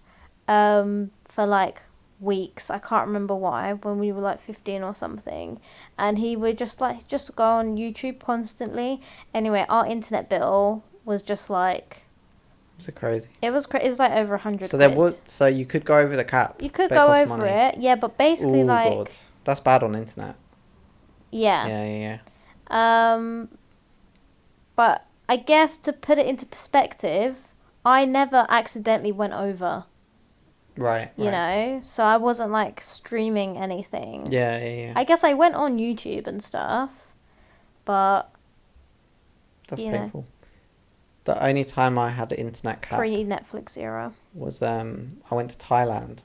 for, like, weeks. I can't remember why, when we were, like, 15 or something. And he would just go on YouTube constantly. Anyway, our internet bill was just, like... Was it crazy? It was like over 100 So there quid. was, so you could go over the cap. You could but go cost over money. it, yeah, but basically, Ooh, like... God. That's bad on the internet. Yeah. Yeah. But I guess to put it into perspective, I never accidentally went over, Right. you know? So I wasn't, like, streaming anything. Yeah. I guess I went on YouTube and stuff, but... That's you know. painful. The only time I had an internet cap Pre-Netflix era. was I went to Thailand,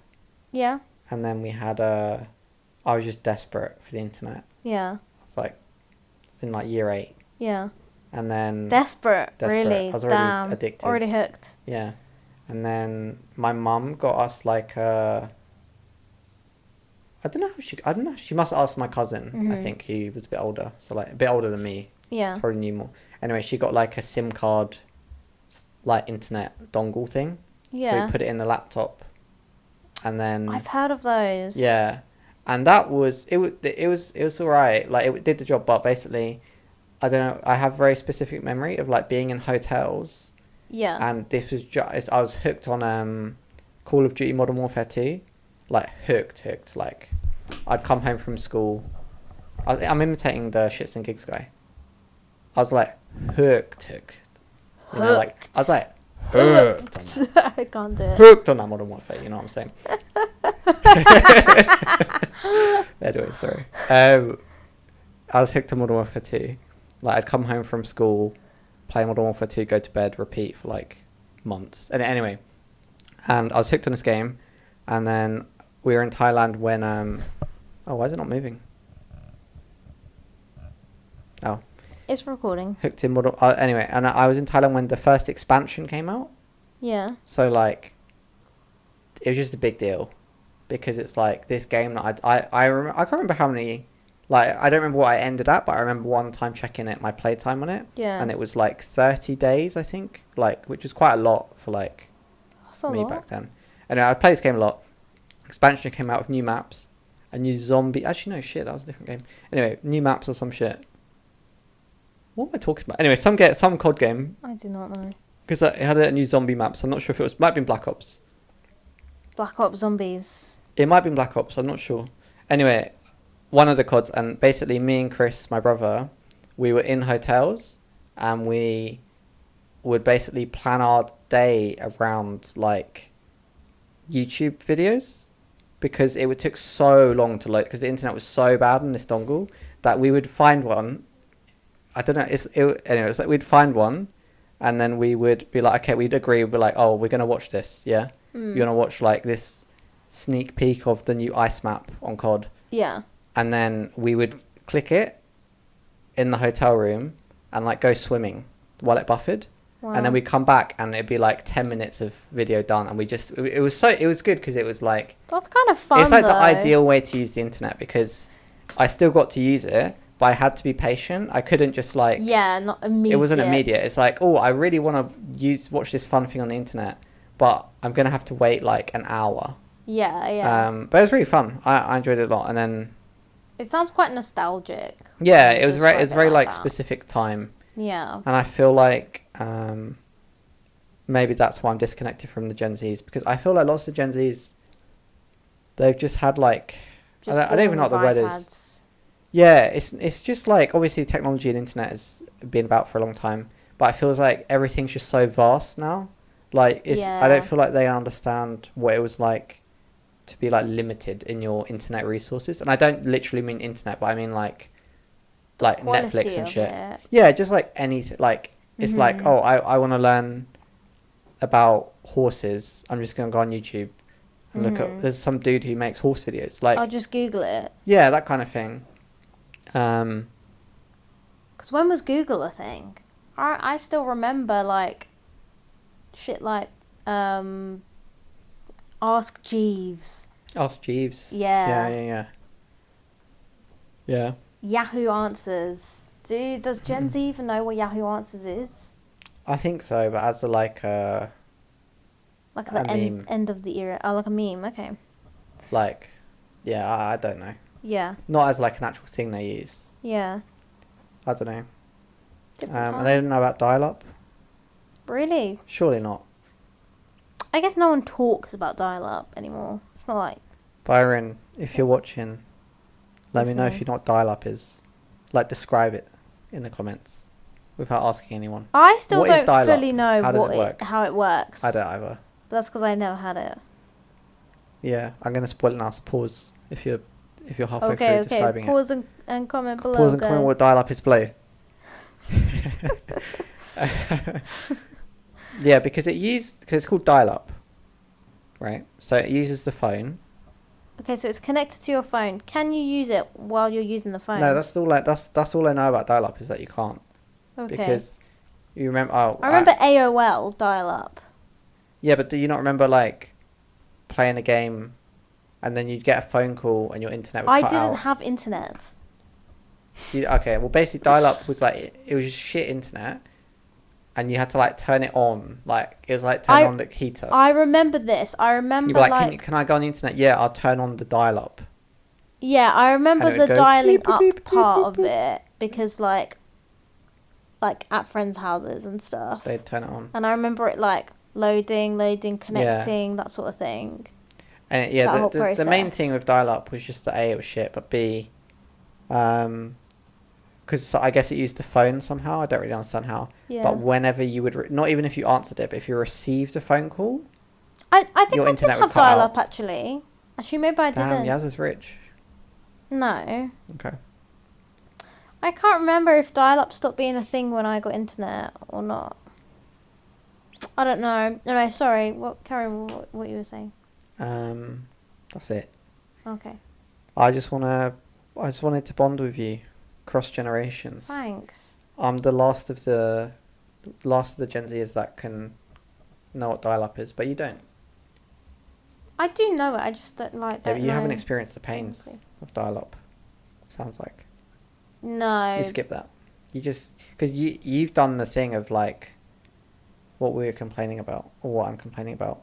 Yeah? and then we had I was just desperate for the internet. Yeah. I was in like year 8, Yeah. and then Desperate, really? I was already Damn. addicted. Already hooked. Yeah, and then my mum got us like I don't know. She must have asked my cousin. I think he was a bit older, so like a bit older than me. Yeah. Probably knew more. Anyway, she got like a SIM card, like internet dongle thing. Yeah. So we put it in the laptop. and then I've heard of those. yeah, and that was it. It was alright. Like it did the job, but basically, I don't know. I have very specific memory of like being in hotels, Yeah. and this was just I was hooked on Call of Duty Modern Warfare 2, like hooked. Like I'd come home from school. I'm imitating the shits and gigs guy. I was like hooked. You know, like I was like hooked on that. I can't do it. Hooked on that Modern Warfare, you know what I'm saying? Anyway, sorry. I was hooked on Modern Warfare 2. Like, I'd come home from school, play Modern Warfare 2, go to bed, repeat for like months. And anyway, and I was hooked on this game, and then we were in Thailand when oh, why is it not moving? Oh. It's recording. Hooked in Modern... anyway, and I was in Thailand when the first expansion came out. Yeah. So, like, it was just a big deal. Because it's, like, this game that I can't remember how many... Like, I don't remember what I ended at, but I remember one time checking my playtime on it. Yeah. And it was, like, 30 days, I think. Like, which was quite a lot for, like, That's a me lot. back then. Anyway, I played this game a lot. Expansion came out with new maps. A new zombie... Actually, no, shit, that was a different game. Anyway, new maps or some shit. What am I talking about? Anyway, some COD game. I do not know. Because it had a new zombie map, so I'm not sure if it might have been Black Ops. Black Ops Zombies. It might have been Black Ops, I'm not sure. Anyway, one of the CODs, and basically me and Chris, my brother, we were in hotels, and we would basically plan our day around, like, YouTube videos, because it would take so long to load, because the internet was so bad in this dongle, that we would find one. I don't know, anyway, it's like we'd find one, and then we would be like, okay, we'd agree, we'd be like, oh, we're going to watch this, yeah? You're going to watch, like, this sneak peek of the new ice map on COD. Yeah. And then we would click it in the hotel room and, like, go swimming while it buffered. Wow. And then we'd come back and it'd be, like, 10 minutes of video done. And we just... It was good because it was, like... That's kind of fun, It's, like, though. the ideal way to use the internet because I still got to use it, but I had to be patient. I couldn't just, like... Yeah, not immediate. It wasn't immediate. It's like, oh, I really want to watch this fun thing on the internet, but I'm going to have to wait, like, an hour. Yeah, yeah. But it was really fun. I enjoyed it a lot. And then... It sounds quite nostalgic. Yeah, it was very like that. specific time. Yeah. And I feel like maybe that's why I'm disconnected from the Gen Zs, because I feel like lots of Gen Zs, they've just had like... I don't even know what the word is. Yeah, it's just like, obviously technology and internet has been about for a long time, but it feels like everything's just so vast now. Like, I don't feel like they understand what it was like to be like limited in your internet resources. And I don't literally mean internet, but I mean like Netflix and shit. Yeah, just like anything. Like, it's like, oh, I want to learn about horses. I'm just going to go on YouTube and look at... There's some dude who makes horse videos. Like, I'll just Google it. Yeah, that kind of thing. Because when was Google a thing? I still remember, like, shit like, Ask Jeeves. Ask Jeeves. Yeah. Yeah. Yahoo Answers. Does Gen Z even know what Yahoo Answers is? I think so, but as a like a the meme. end of the era. Oh, like a meme. Okay. Like, yeah, I don't know. Yeah. Not as like an actual thing they use. Yeah. I don't know. Different they didn't know about dial-up? Really? Surely not. I guess no one talks about dial-up anymore. It's not like... Byron, if you're watching, let me know if you know what dial-up is. Like, describe it in the comments without asking anyone. I still What is don't dial-up? fully know How does it work? how it works. I don't either. But that's because I never had it. Yeah, I'm going to spoil it now, so pause if you're halfway through describing Pause and comment below, Pause and guys. comment what dial-up is below. Yeah, because it's called dial-up, right? So it uses the phone. Okay, so it's connected to your phone. Can you use it while you're using the phone? No, that's all I know about dial-up is that you can't. Okay. Because you remember... I remember AOL dial-up. Yeah, but do you not remember, like, playing a game and then you'd get a phone call and your internet would cut out? I didn't have internet. Okay, well, basically dial-up was like... It was just shit internet. and you had to like turn it on. Like it was like turn on the heater. I remember this. I remember You'd be like, can I go on the internet? Yeah, I'll turn on the dial-up. Yeah, I remember the go, dialing beep, beep, up beep, beep, part beep, of it because like at friends' houses and stuff. They'd turn it on. And I remember it like loading, connecting, that sort of thing. And the main thing with dial-up was just that A, it was shit, but B, because I guess it used the phone somehow. I don't really understand how. Yeah. But whenever you would, not even if you answered it, but if you received a phone call, I think your I internet did would have cut out. dial-up actually. Actually, maybe I didn't. Damn, Yaz is rich. No. Okay. I can't remember if dial-up stopped being a thing when I got internet or not. I don't know. No, sorry. Carry on what you were saying. That's it. Okay. I just wanted to bond with you, cross generations. Thanks. I'm the last of the Gen Zers that can know what dial-up is, but you don't. I do know it. I just don't Yeah, but you know. haven't experienced the pains of dial-up. Sounds like. No. You skip that. You just because you've done the thing of like what we were complaining about or what I'm complaining about,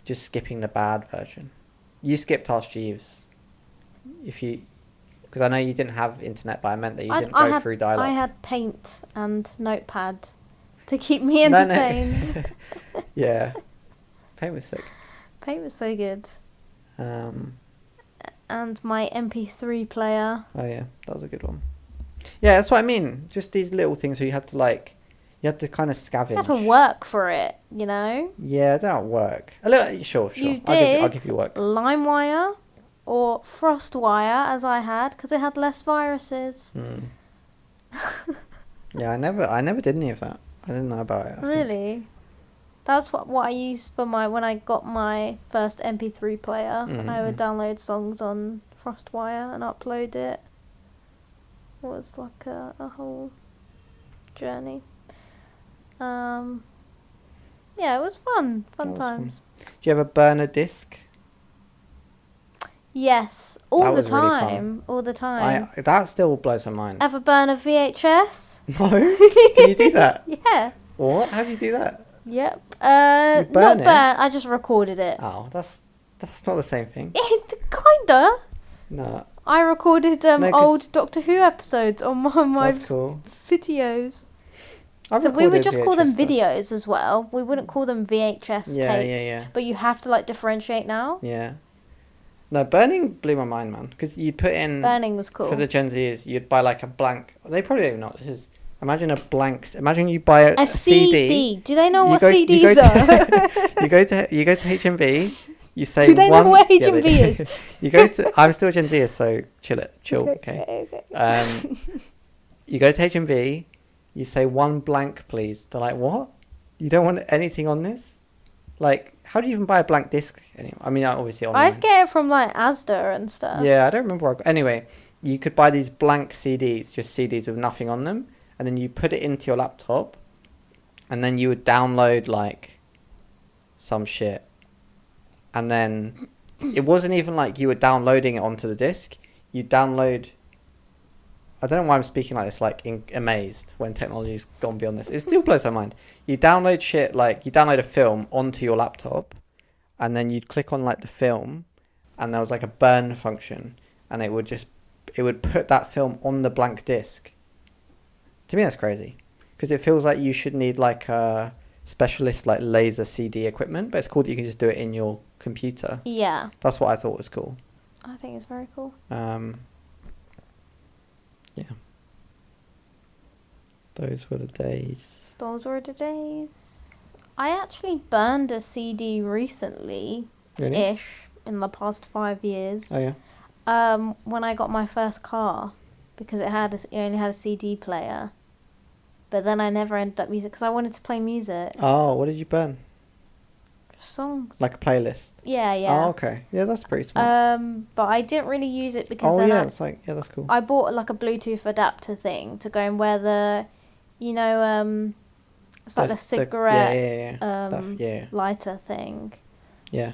just skipping the bad version. You skipped Ask Jeeves. Because I know you didn't have internet, but I meant that you didn't go through dial-up. I had Paint and Notepad to keep me entertained. No. Yeah, Paint was sick. Paint was so good. And my MP3 player. Oh yeah, that was a good one. Yeah, that's what I mean. Just these little things where you had to kind of scavenge. You had to work for it, you know? Yeah, that work. A little, sure. You did I'll give you work. LimeWire or FrostWire, as I had, because it had less viruses. Yeah, I never did any of that. I didn't know about it. Really? That's what I used for when I got my first MP3 player. I would download songs on FrostWire and upload it. It was like a whole journey. Yeah, it was fun. Fun times. Do you ever burn a disc? Yes, all the time. Really fun. All the time. That still blows my mind. Ever burn a VHS? No? Can you do that? Yeah. What? How do you do that? Yep. You not burn. I just recorded it. Oh, that's not the same thing. Kinda. No. I recorded old Doctor Who episodes on my that's cool. videos. So we would just call them videos as well. We wouldn't call them VHS tapes. Yeah. But you have to differentiate now. Yeah. No, burning blew my mind, man. Because you'd put in... Burning was cool. For the Gen Zers, you'd buy a blank... They probably don't even know what this is. Imagine a blank... Imagine you buy a CD. Do they know what CDs are? you go to H&B. You say do they know what H&B is? You go to... I'm still a Gen Zer, so chill, okay? You go to H&B. You say one blank, please. They're like, what? You don't want anything on this? How do you even buy a blank disc anymore? I mean, obviously online. I'd get it from Asda and stuff. Yeah, I don't remember where I got... Anyway, you could buy these blank CDs, just CDs with nothing on them. And then you put it into your laptop. And then you would download, some shit. And then it wasn't even you were downloading it onto the disc. You download... I don't know why I'm speaking like this, amazed when technology's gone beyond this. It still blows my mind. You download shit, you download a film onto your laptop, and then you'd click on, the film, and there was, a burn function, and it would put that film on the blank disc. To me, that's crazy. Because it feels like you should need, a specialist, laser CD equipment, but it's cool that you can just do it in your computer. Yeah. That's what I thought was cool. I think it's very cool. Yeah. Those were the days. I actually burned a CD recently, Really? in the past 5 years. Oh yeah. When I got my first car, because it only had a CD player, but then I never ended up using it because I wanted to play music. Oh, what did you burn? Songs. Like a playlist. Yeah. Oh, okay. Yeah, that's pretty smart. But I didn't really use it because that's cool. I bought a Bluetooth adapter thing to go and wear the, it's the cigarette lighter thing. Yeah.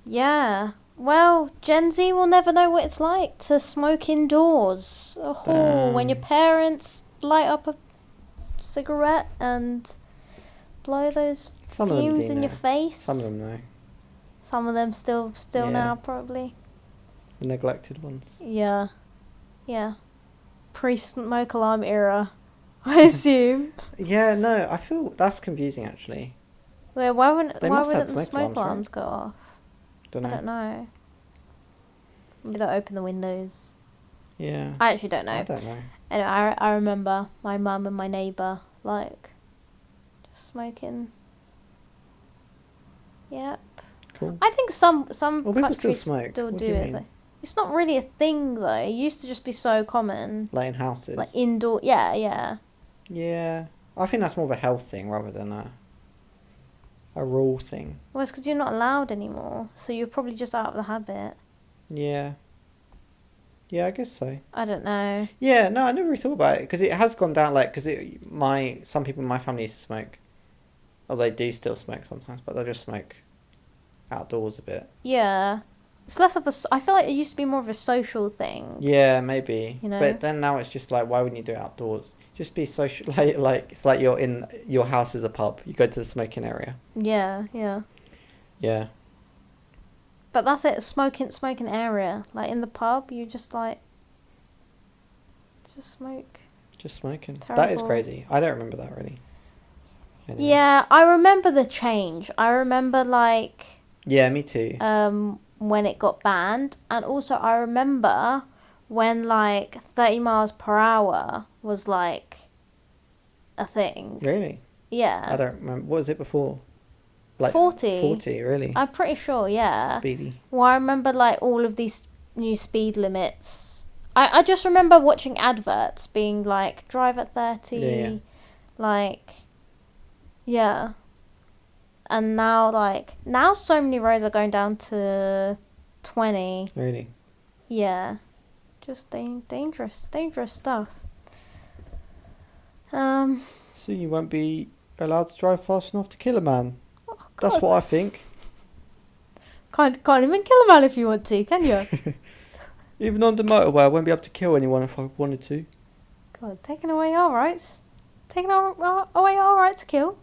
Yeah. Well, Gen Z will never know what it's like to smoke indoors. When your parents light up a cigarette and blow those Some of them fumes do in now. your face. Some of them though. Some of them still Yeah. now, probably. The neglected ones. Yeah. Yeah. Pre-smoke alarm era, I assume. Yeah, no, I feel that's confusing actually. Wait, why wouldn't They why must have wouldn't the smoke smoke alarms, alarms go off? Don't I know. don't know. Maybe they'll open the windows. Yeah. I actually don't know. I don't know. Anyway, I remember my mum and my neighbour, like, just smoking. Yep. Cool. I think some Well, people still countries smoke. still What do do you it. mean? Though. It's not really a thing, though. It used to just be so common. Like in houses. Like indoor, yeah. Yeah. I think that's more of a health thing rather than a rule thing. Well, it's because you're not allowed anymore, so you're probably just out of the habit. Yeah. Yeah, I guess so. I don't know. Yeah, no, I never really thought about it because it has gone down. Like, because some people in my family used to smoke, or they do still smoke sometimes, but they'll just smoke outdoors a bit. Yeah. It's less of a. I feel like it used to be more of a social thing. Yeah, maybe. You know? But then now it's just like, why wouldn't you do it outdoors? Just be social. Like it's like you're in your house is a pub. You go to the smoking area. Yeah. Yeah. But that's it. Smoking area. Like in the pub, you just like. Just smoke. Just smoking. Terrible. That is crazy. I don't remember that really. Anyway. Yeah, I remember the change. I remember like. Yeah, me too. When it got banned, and also I remember when like 30 miles per hour was like a thing. Really? Yeah. I don't remember. What was it before? Like 40. 40, really? I'm pretty sure, yeah. Speedy. Well, I remember like all of these new speed limits. I just remember watching adverts being like drive at 30. Yeah. Like, yeah. And now so many roads are going down to 20. Really? Yeah. Just dangerous stuff. So you won't be allowed to drive fast enough to kill a man. Oh, That's God. what I think. Can't even kill a man if you want to, can you? Even on the motorway, I won't be able to kill anyone if I wanted to. God, taking away our rights. Taking away our right to kill.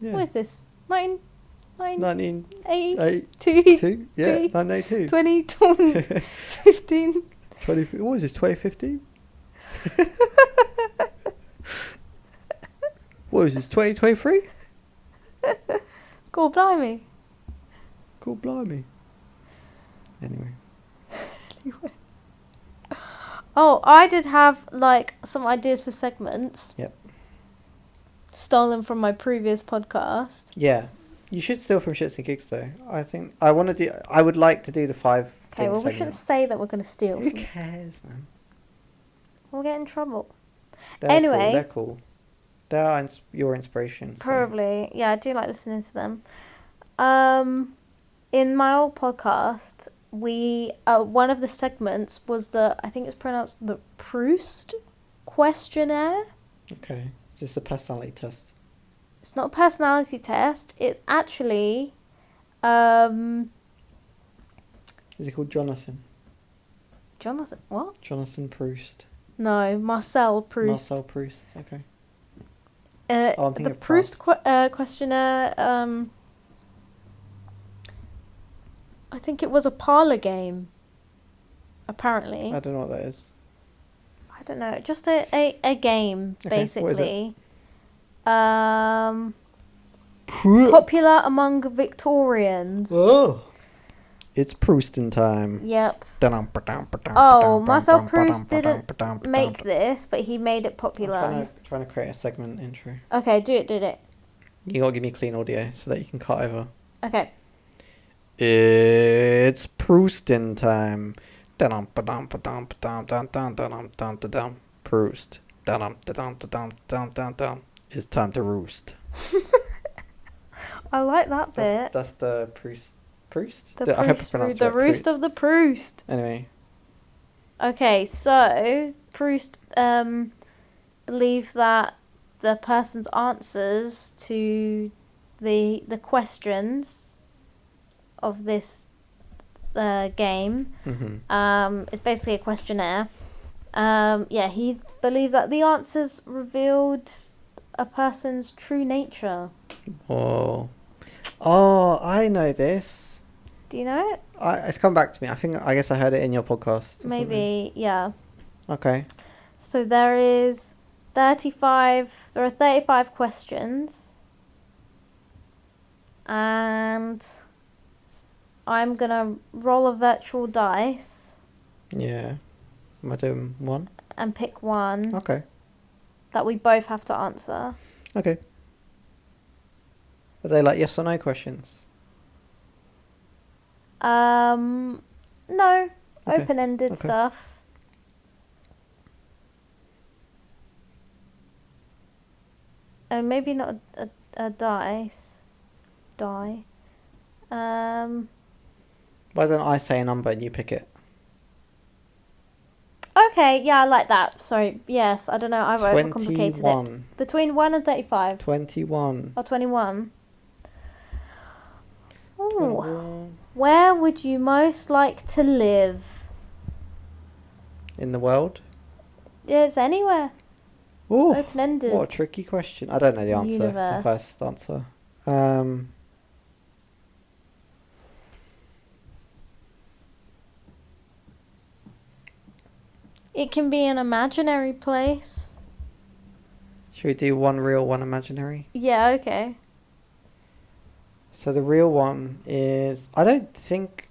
Yeah. What is this? 1982? 1982? Yeah, 1982. 2015. 20, what is this, 2015? What is this, 2023? God blimey. God blimey. Anyway. Oh, I did have like some ideas for segments. Yep. Stolen from my previous podcast. Yeah. You should steal from Shits and Gigs though. I think I would like to do the 5 Okay, things well we shouldn't say that we're going to steal. Who cares, man? We'll get in trouble. They're Anyway. Cool. They're cool. They are your inspiration. So. Probably. Yeah, I do like listening to them. In my old podcast, we one of the segments was I think it's pronounced the Proust questionnaire. Okay. Just a personality test. It's not a personality test. It's actually Is it called Jonathan? Jonathan. What? Jonathan Proust. No, Marcel Proust. Marcel Proust. Okay. I'm thinking the of Proust questionnaire. I think it was a parlor game. Apparently. I don't know what that is. I don't know. Just a game, Okay, basically. what is it? Popular among Victorians. Oh. It's Proustin time. Yep. Oh, Marcel Proust didn't make this, but he made it popular. I'm trying to create a segment intro. Okay, do it. You gotta give me clean audio so that you can cut over. Okay. It's Proustin time. Proust. It's time to roost. I like that bit. That's the Proust. The I hope I pronounced it right. roost of the Proust. Anyway. Okay, so Proust believed that the person's answers to the questions of this game is basically a questionnaire. He believed that the answers revealed a person's true nature. Oh, I know this. Do you know it? It's come back to me. I guess I heard it in your podcast. Maybe, yeah. Okay. So there are 35 questions. And I'm going to roll a virtual dice. Yeah. Am I doing one? And pick one. Okay. That we both have to answer. Okay. Are they like yes or no questions? No. Okay. Open-ended stuff. Oh, maybe not a dice. Die. Why don't I say a number and you pick it? Okay, yeah, I like that. Sorry, yes, I don't know, I've overcomplicated 21. it. Between 1 and 35. 21. Or 21. Ooh. 21. Where would you most like to live? In the world? Yes, anywhere. Ooh, Open-ended. what a tricky question. I don't know the answer. Universe. It's the first answer. It can be an imaginary place. Should we do one real, one imaginary? Yeah, okay. So the real one is... I don't think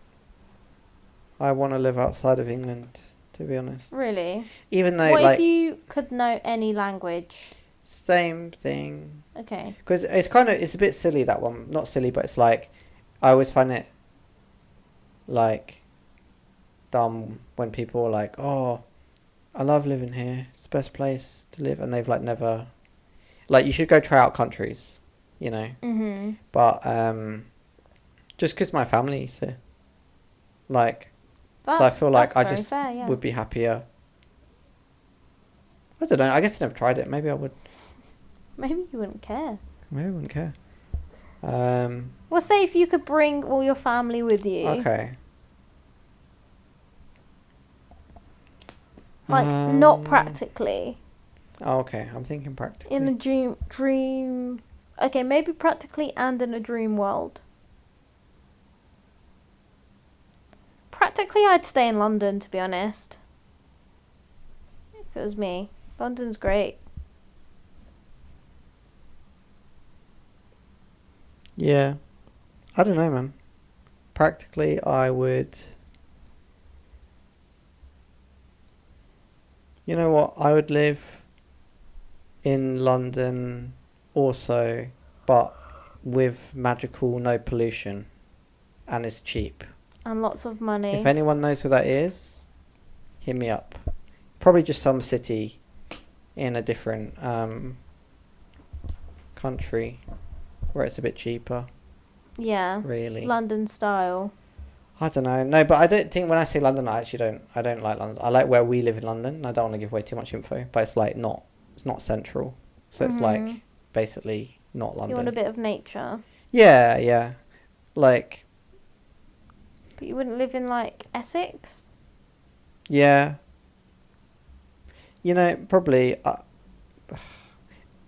I want to live outside of England, to be honest. Really? Even though, What like... if you could know any language? Same thing. Okay. Because it's a bit silly, that one. Not silly, but it's like... I always find it, like, dumb when people are like, oh, I love living here. It's the best place to live. And they've, like, never... Like, you should go try out countries, you know? Mm-hmm. But, just because my family's here. Like... so I feel like I just would be happier. I don't know. I guess I never tried it. Maybe I would. Maybe you wouldn't care. Maybe I wouldn't care. Well, say if you could bring all your family with you. Okay. Like, not practically. Oh, okay. I'm thinking practically. In a dream... Okay, maybe practically and in a dream world. Practically, I'd stay in London, to be honest. If it was me. London's great. Yeah. I don't know, man. Practically, I would... You know what? I would live in London also, but with magical no pollution. And it's cheap. And lots of money. If anyone knows who that is, hit me up. Probably just some city in a different country where it's a bit cheaper. Yeah. Really. London style. I don't know. No, but I don't think when I say London, I don't like London. I like where we live in London. I don't want to give away too much info, but it's like it's not central. So it's like basically not London. You want a bit of nature. Yeah, yeah. Like... But you wouldn't live in, like, Essex? Yeah. You know, probably...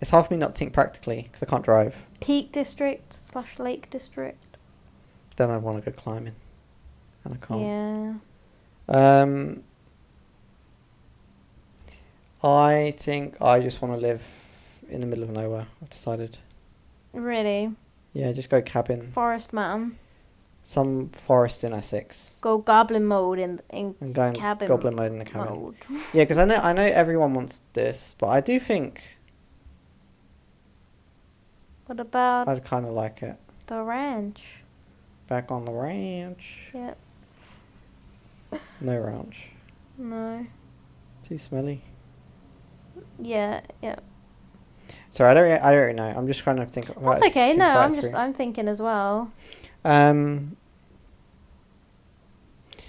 it's hard for me not to think practically, because I can't drive. Peak District / Lake District. Then I'd want to go climbing. And I can't. Yeah. I think I just want to live in the middle of nowhere, I've decided. Really? Yeah, just go cabin. Forest man. Some forest in Essex. Go goblin mode in and go cabin goblin mode in the cabin. Mode. Yeah, because I know everyone wants this, but I do think What about I'd kind of like it. the ranch? Back on the ranch. Yeah. No ranch. No. Too smelly. Yeah, yeah. Sorry, I don't really know. I'm just kind of thinking. That's okay. No, I'm thinking as well. Yeah,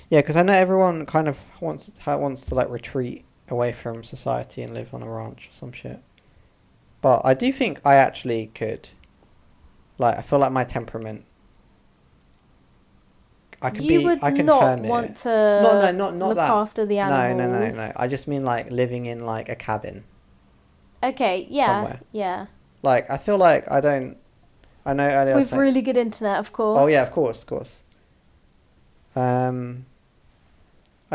because I know everyone kind of wants to like retreat away from society and live on a ranch or some shit. But I do think I actually could. Like, I feel like my temperament. I can not hermit. Want to not look that. after the animals. No. I just mean like living in like a cabin. Okay, yeah, Somewhere. yeah. Like, I feel like I don't... I know earlier I was With saying... really good internet, of course. Oh, yeah, of course. I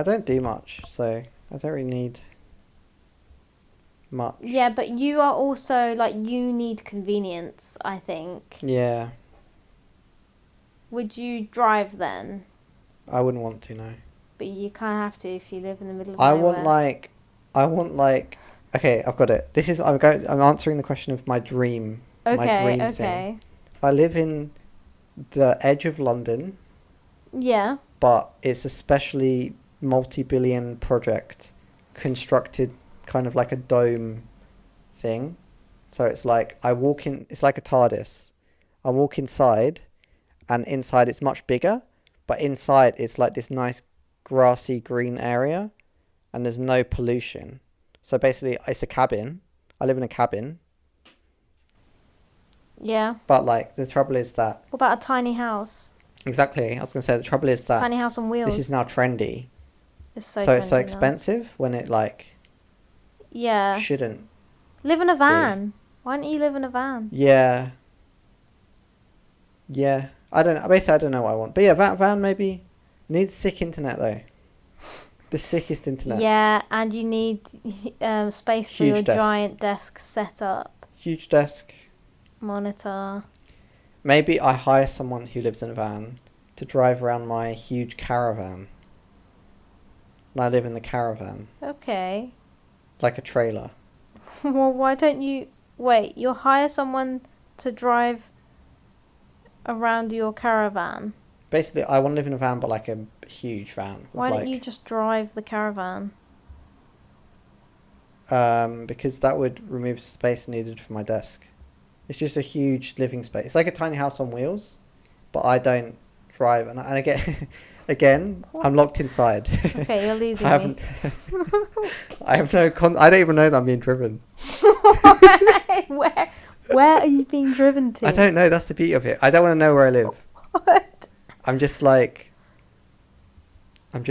don't do much, so I don't really need much. Yeah, but you are also, like, you need convenience, I think. Yeah. Would you drive then? I wouldn't want to, no. But you kind of have to if you live in the middle of I nowhere. want like... Okay, I've got it. I'm answering the question of my dream. My dream thing. I live in the edge of London. Yeah. But it's a specially multi-billion project constructed kind of like a dome thing. So it's like it's like a TARDIS. I walk inside, and inside it's much bigger, but inside it's like this nice grassy green area, and there's no pollution. So basically it's a cabin. I live in a cabin. Yeah. But like the trouble is that... What about a tiny house? Exactly. I was going to say the trouble is that... Tiny house on wheels. This is now trendy. It's so So it's so trendy now. expensive when it like... Yeah. Shouldn't. Live in a van. Why don't you live in a van? Yeah. I don't know what I want. But yeah, van maybe. Needs sick internet though. The sickest internet. Yeah, and you need space for Huge your desk. giant desk setup. Huge desk. Monitor. Maybe I hire someone who lives in a van to drive around my huge caravan. And I live in the caravan. Okay. Like a trailer. Well, why don't you... Wait, you'll hire someone to drive around your caravan. Basically, I want to live in a van, but like a huge van. Why don't you just drive the caravan? Because that would remove space needed for my desk. It's just a huge living space. It's like a tiny house on wheels, but I don't drive. And again, What? I'm locked inside. Okay, you're losing me. I have no I don't even know that I'm being driven. Where are you being driven to? I don't know. That's the beauty of it. I don't want to know where I live. What? I'm chilling on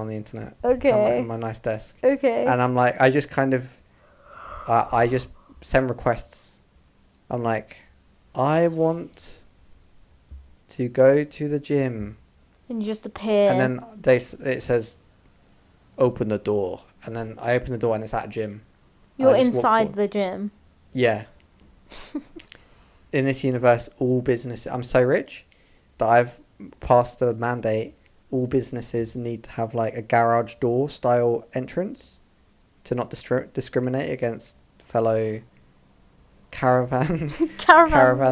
the internet. Okay. On my nice desk. Okay. And I'm like, I just kind of, I just send requests. I'm like, I want to go to the gym. And you just appear. And then it says, open the door. And then I open the door and it's at a gym. You're inside the gym. Yeah. In this universe, all business... I'm so rich that I've passed a mandate. All businesses need to have like a garage door style entrance to not discriminate against fellow caravan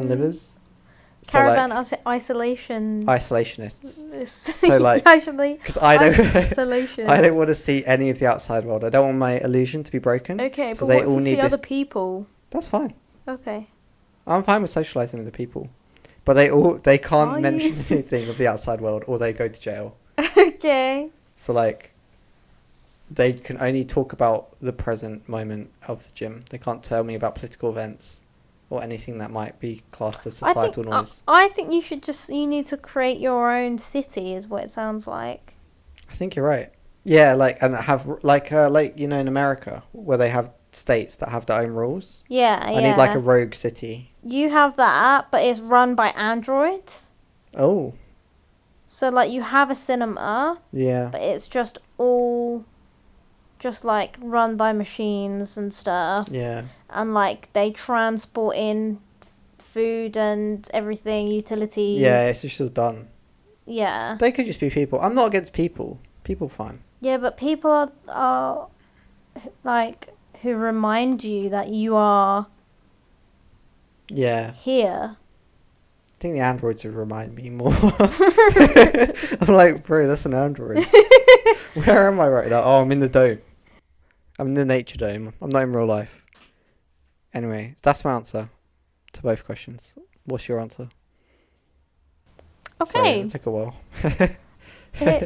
livers. Caravan isolationists. Isolationist. So like, Actually, because I isolationist. don't want to see any of the outside world. I don't want my illusion to be broken. Okay, so but they what all if you need see this... other people? That's fine. Okay. I'm fine with socialising with the people, but they can't mention anything of the outside world, or they go to jail. Okay. So like, they can only talk about the present moment of the gym. They can't tell me about political events or anything that might be classed as societal noise. I think you need to create your own city, is what it sounds like. I think you're right. Yeah, like, and have like you know, in America where they have states that have their own rules. Yeah, I need like a rogue city. You have that, but it's run by androids. Oh. So like you have a cinema. Yeah. But it's just all just like run by machines and stuff. Yeah. And like they transport in food and everything, utilities. Yeah, it's just all done. Yeah. They could just be people. I'm not against people. People fine. Yeah, but people are like who remind you that you are here. I think the androids would remind me more. I'm like, bro, that's an android. Where am I right now? Oh, I'm in the dome. I'm in the nature dome. I'm not in real life. Anyway, that's my answer to both questions. What's your answer? Okay. It took a while.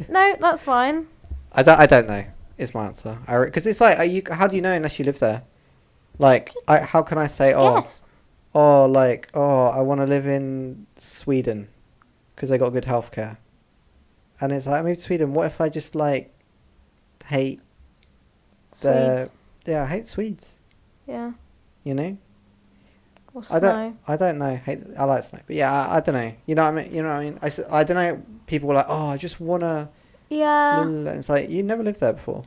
No, that's fine. I don't know. Is my answer. Because it's like, how do you know unless you live there? Like, how can I say, Yes. I want to live in Sweden because they got good healthcare. And it's like, I moved to Sweden. What if I just like hate Swedes. I hate Swedes. Yeah. you know. Or snow. I don't know. I like snow, but yeah, I don't know. You know what I mean? You know what I mean? I don't know. People were like, oh, I just wanna. Yeah. And it's like you never lived there before.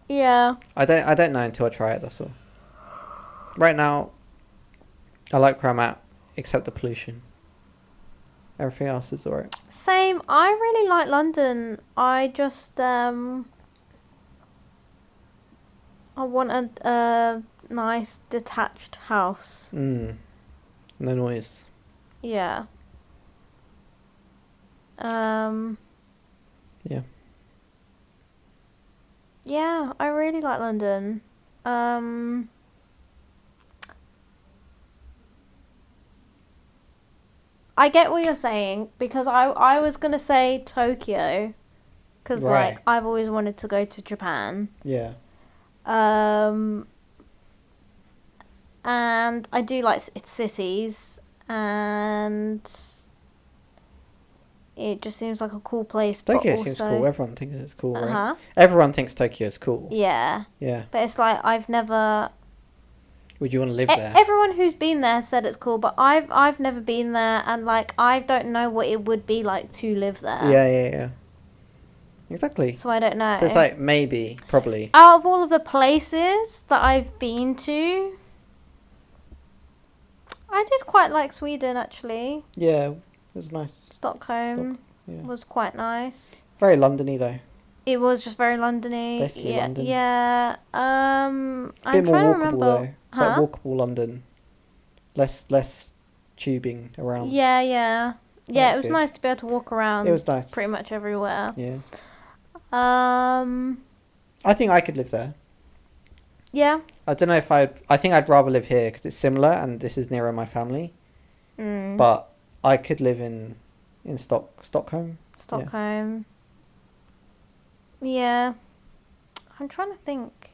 Yeah. I don't know until I try it. That's all. Right now, I like where I'm at, except the pollution. Everything else is alright. Same. I really like London. I just I want a nice detached house. No noise. Yeah. Yeah. Yeah, I really like London. I get what you're saying because I was gonna say Tokyo because Right. like I've always wanted to go to Japan. Yeah. And I do like its cities, and it just seems like a cool place. Tokyo but also, seems cool. Everyone thinks it's cool, right? Uh-huh. Everyone thinks Tokyo's cool. Yeah. Yeah. But it's like I've never. Would you want to live there? Everyone who's been there said it's cool, but I've never been there, and like I don't know what it would be like to live there. Yeah. Exactly. So I don't know. So it's like maybe, probably. Out of all of the places that I've been to, I did quite like Sweden actually. Yeah, it was nice. Stockholm Yeah. was quite nice. Very Londony though. It was just very Londony. Basically yeah, London. Yeah. A I'm bit more trying walkable to remember. though. It's like walkable London. Less tubing around. Yeah. Yeah, That's it was good. nice to be able to walk around. It was nice. Pretty much everywhere. Yeah. I think I could live there. Yeah. I don't know if I think I'd rather live here because it's similar and this is nearer my family. But I could live in Stockholm. Stockholm. Yeah. I'm trying to think.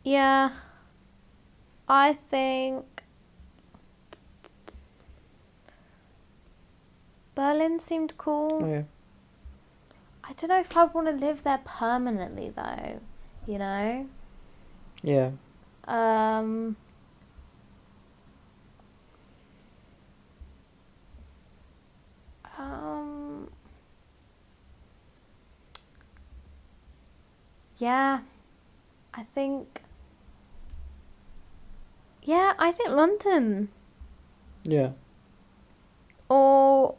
Yeah. I think Berlin seemed cool. Oh, yeah. I don't know if I want to live there permanently though, you know? Yeah. Yeah. I think London. Yeah. Or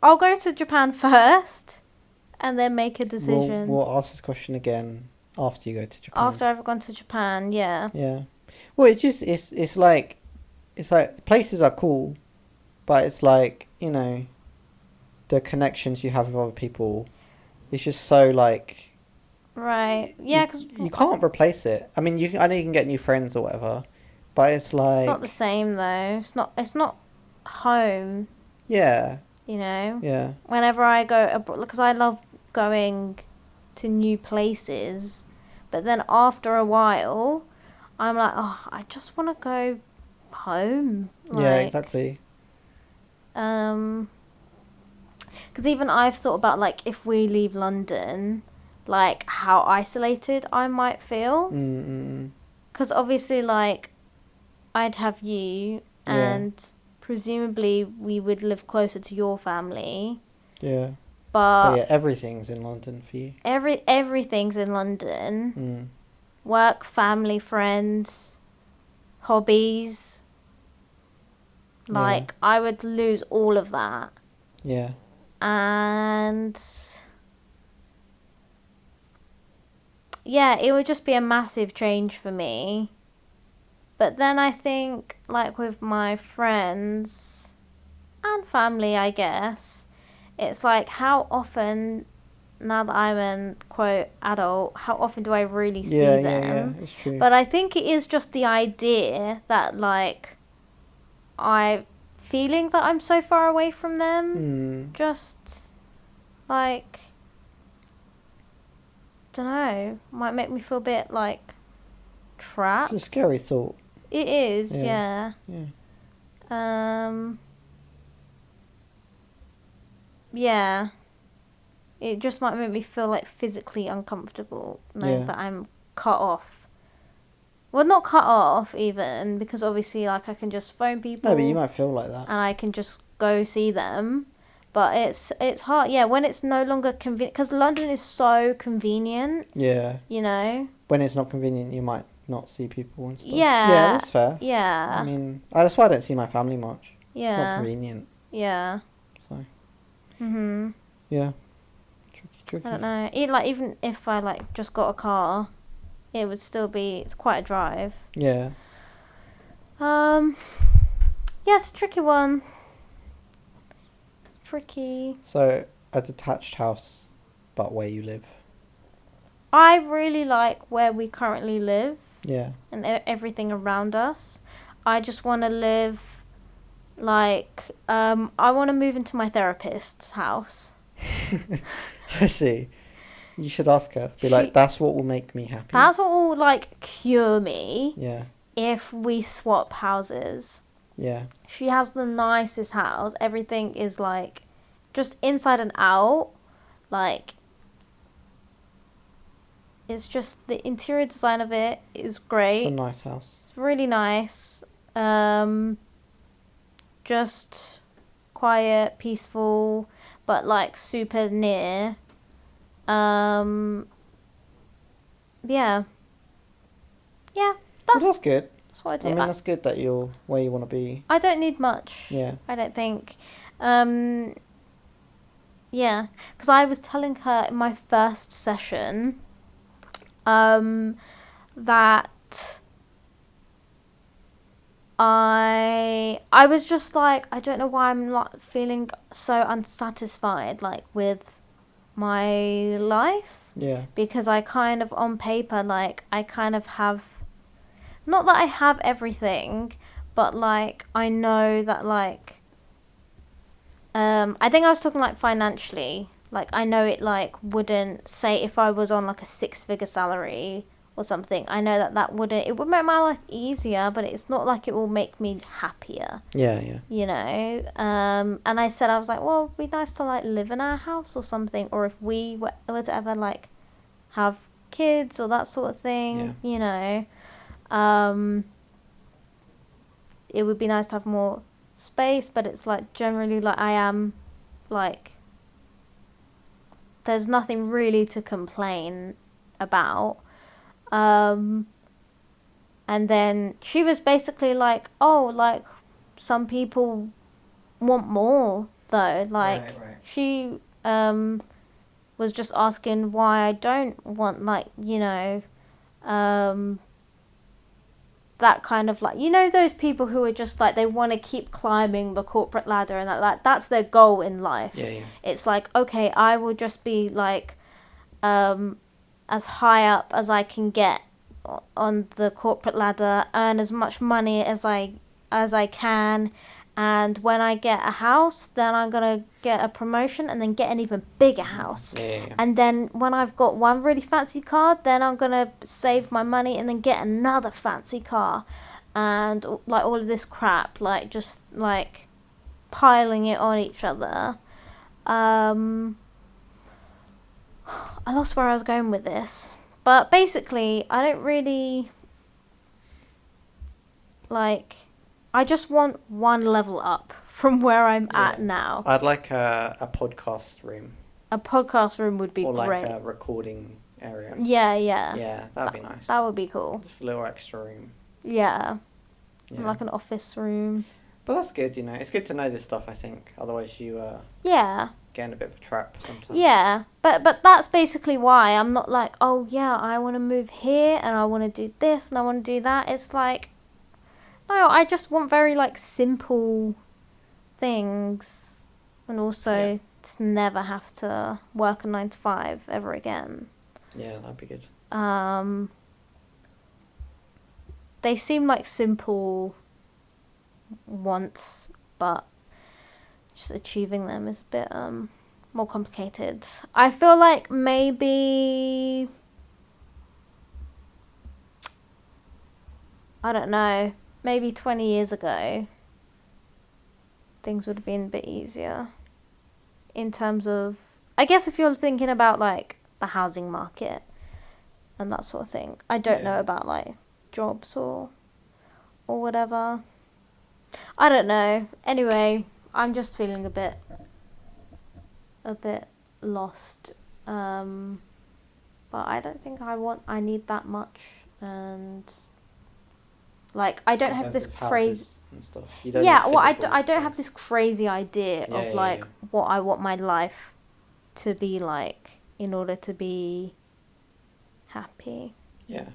I'll go to Japan first and then make a decision. We'll ask this question again after you go to Japan. After I've gone to Japan, yeah. Yeah. Well, it's like the places are cool, but it's like, you know, the connections you have with other people, it's just so like. Right. Yeah, because you can't replace it. I mean, I know you can get new friends or whatever, but it's like it's not the same though. It's not home. Yeah. You know. Yeah. Whenever I go abroad, because I love going to new places, but then after a while, I'm like, oh, I just want to go home. Yeah, exactly. Because even I've thought about like if we leave London, like how isolated I might feel. Because obviously, like, I'd have you, and presumably we would live closer to your family. Yeah. But yeah, everything's in London for you. Everything's in London. Work, family, friends, hobbies. Like, I would lose all of that. Yeah. And yeah, it would just be a massive change for me. But then I think, like, with my friends and family, I guess, it's like, how often, now that I'm an, quote, adult, how often do I really see them? Yeah, it's true. But I think it is just the idea that, like, feeling that I'm so far away from them, just, like, don't know, might make me feel a bit, like, trapped. It's a scary thought. It is, yeah. Yeah. Yeah. It just might make me feel like physically uncomfortable, knowing Yeah. that I'm cut off. Well, not cut off even, because obviously, like, I can just phone people. No, but you might feel like that. And I can just go see them. But it's hard, yeah, when it's no longer convenient, because London is so convenient, Yeah. you know. When it's not convenient, you might not see people and stuff. Yeah. Yeah, that's fair. Yeah. I mean, that's why I don't see my family much. Yeah. It's not convenient. Yeah. So. Mhm. Yeah. Tricky. I don't know. Even if I like just got a car, it would still be. It's quite a drive. Yeah. Yeah, it's a tricky one. Tricky. So, a detached house, but where you live. I really like where we currently live. Yeah. And everything around us. I just want to live, like, I want to move into my therapist's house. I see. You should ask her. Be like, that's what will make me happy. That's what will, like, cure me. Yeah. If we swap houses. Yeah. She has the nicest house. Everything is, like, just inside and out. Like, it's just the interior design of it is great. It's a nice house. It's really nice. Just quiet, peaceful, but like super near. Yeah. Yeah, That's good. that's what I do. I mean, that's good that you're where you want to be. I don't need much. Yeah. I don't think. Yeah, because I was telling her in my first session that I was just like, I don't know why I'm not feeling so unsatisfied, like, with my life. Yeah. Because I kind of, on paper, like, I kind of have, not that I have everything, but, like, I know that, like, I think I was talking, like, financially. Like, I know it, like, wouldn't, say, if I was on, like, a 6-figure salary or something, I know that wouldn't, it would make my life easier, but it's not like it will make me happier. Yeah, yeah. You know? And I said, I was like, well, it'd be nice to, like, live in our house or something, or if we were to ever, like, have kids or that sort of thing, you know? It would be nice to have more space, but it's, like, generally, like, I am, like, there's nothing really to complain about. And then she was basically like, oh, like, some people want more, though. Like, right. she was just asking why I don't want, like, you know, that kind of, like, you know, those people who are just, like, they want to keep climbing the corporate ladder, and that's their goal in life. Yeah. It's like, okay, I will just be, like, as high up as I can get on the corporate ladder, earn as much money as I can, and when I get a house, then I'm gonna get a promotion and then get an even bigger house. Yeah. And then when I've got one really fancy car, then I'm gonna save my money and then get another fancy car, and like all of this crap, like just like piling it on each other. I lost where I was going with this. But basically, I don't really, like, I just want one level up from where I'm at now. I'd like a podcast room. A podcast room would be or great. Or like a recording area. Yeah. Yeah, that'd be nice. That would be cool. Just a little extra room. Yeah. Like an office room. But that's good, you know. It's good to know this stuff, I think. Otherwise you get in a bit of a trap sometimes. Yeah, but that's basically why I'm not like, oh yeah, I want to move here and I want to do this and I want to do that. It's like, no, I just want very, like, simple things, and also to never have to work a 9 to 5 ever again. Yeah, that'd be good. They seem like simple wants, but just achieving them is a bit more complicated. I feel like maybe, I don't know, maybe 20 years ago things would have been a bit easier in terms of I guess if you're thinking about like the housing market and that sort of thing, I don't know about like jobs or whatever. I don't know. Anyway, I'm just feeling a bit lost. But I don't think I need that much, and like I don't have this crazy and stuff. I don't have this crazy idea of like what I want my life to be like in order to be happy. Yeah.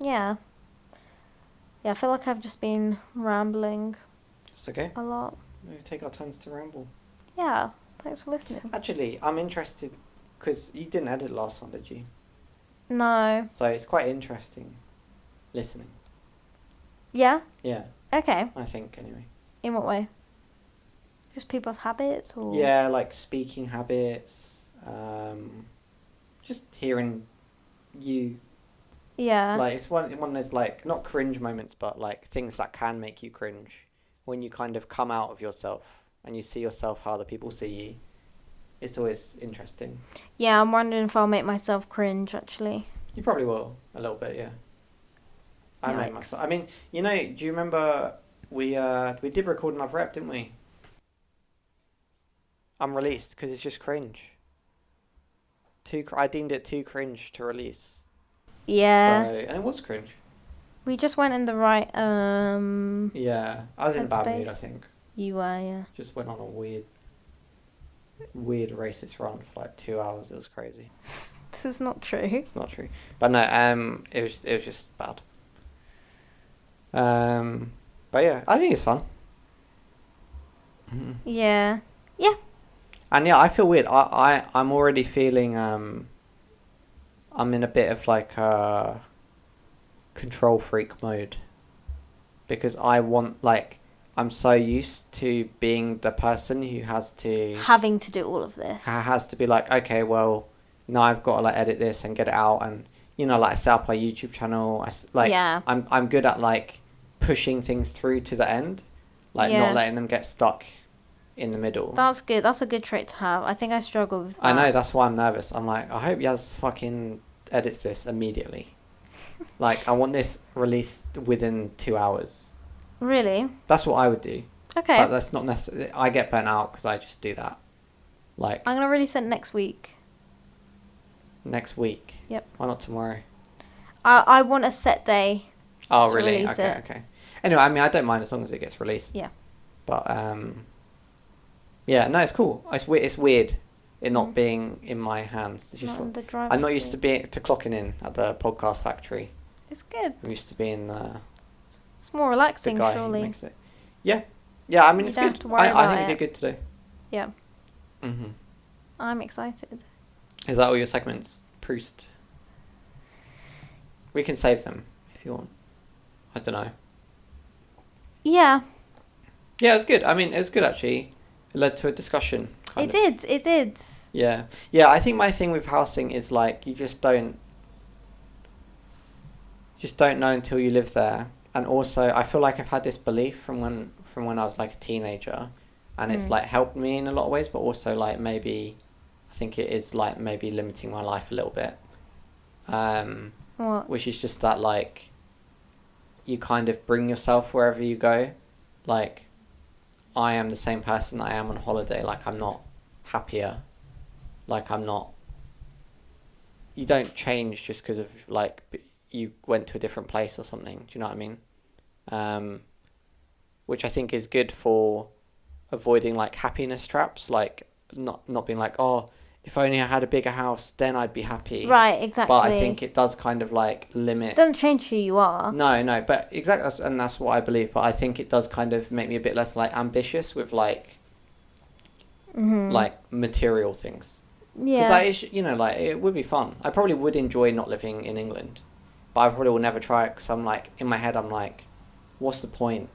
Yeah. Yeah, I feel like I've just been rambling. It's okay. A lot. We take our turns to ramble. Yeah. Thanks for listening. Actually, I'm interested because you didn't edit last one, did you? No. So it's quite interesting listening. Yeah? Yeah. Okay. I think, anyway. In what way? Just people's habits or? Yeah, like speaking habits, just hearing you. Yeah. Like, it's one of those, like, not cringe moments, but, like, things that can make you cringe when you kind of come out of yourself and you see yourself how other people see you. It's always interesting. Yeah, I'm wondering if I'll make myself cringe, actually. You probably will, a little bit, yeah. I made myself. I mean, you know, do you remember we did record another rep, didn't we? Unreleased, because it's just cringe. I deemed it too cringe to release. Yeah. So, and it was cringe. We just went in the right Yeah, I was in a bad mood, I think. You were, yeah. Just went on a weird racist run for like 2 hours. It was crazy. This is not true. It's not true, but no, it was just bad. But yeah, I think it's fun. Yeah. Yeah. And yeah, I feel weird. I'm already feeling I'm in a bit of like a control freak mode, because I want, like, I'm so used to being the person who having to do all of this. Has to be like, okay, well, now I've got to like edit this and get it out, and you know, like set up my YouTube channel. I'm good at like pushing things through to the end, like not letting them get stuck in the middle. That's good. That's a good trait to have. I think I struggle with that. I know, that's why I'm nervous. I'm like, I hope Yaz fucking edits this immediately. Like, I want this released within 2 hours. Really? That's what I would do. Okay. But that's not necessarily... I get burnt out because I just do that. Like... I'm going to release it next week. Next week? Yep. Why not tomorrow? I want a set day. Oh, really? Okay. Anyway, I mean, I don't mind as long as it gets released. Yeah. But, yeah, no, it's cool. It's weird it not being in my hands. It's just not I'm not used to clocking in at the podcast factory. It's good. I'm used to being the... It's more relaxing, the guy surely. Who makes it. Yeah. Yeah, I mean, it's good. I think you did good today. Yeah. Mm-hmm. I'm excited. Is that all your segments, Proust? We can save them if you want. I don't know. Yeah. Yeah, it was good. I mean, it was good, actually. It led to a discussion. It did. Yeah. Yeah, I think my thing with housing is, like, you just don't know until you live there. And also, I feel like I've had this belief from when I was, like, a teenager. And it's, like, helped me in a lot of ways. But also, like, maybe... I think it is, like, maybe limiting my life a little bit. What? Which is just that, like... You kind of bring yourself wherever you go. Like... I am the same person I am on holiday. Like, I'm not happier. Like, I'm not... You don't change just because of, like... You went to a different place or something. Do you know what I mean? Which I think is good for avoiding, like, happiness traps. Like, not being like, oh, if only I had a bigger house, then I'd be happy. Right, exactly. But I think it does kind of, like, limit... It doesn't change who you are. No, but exactly, and that's what I believe. But I think it does kind of make me a bit less, like, ambitious with, like, like, material things. Yeah. Because, you know, like, it would be fun. I probably would enjoy not living in England. But I probably will never try it because I'm, like, in my head, I'm like, what's the point?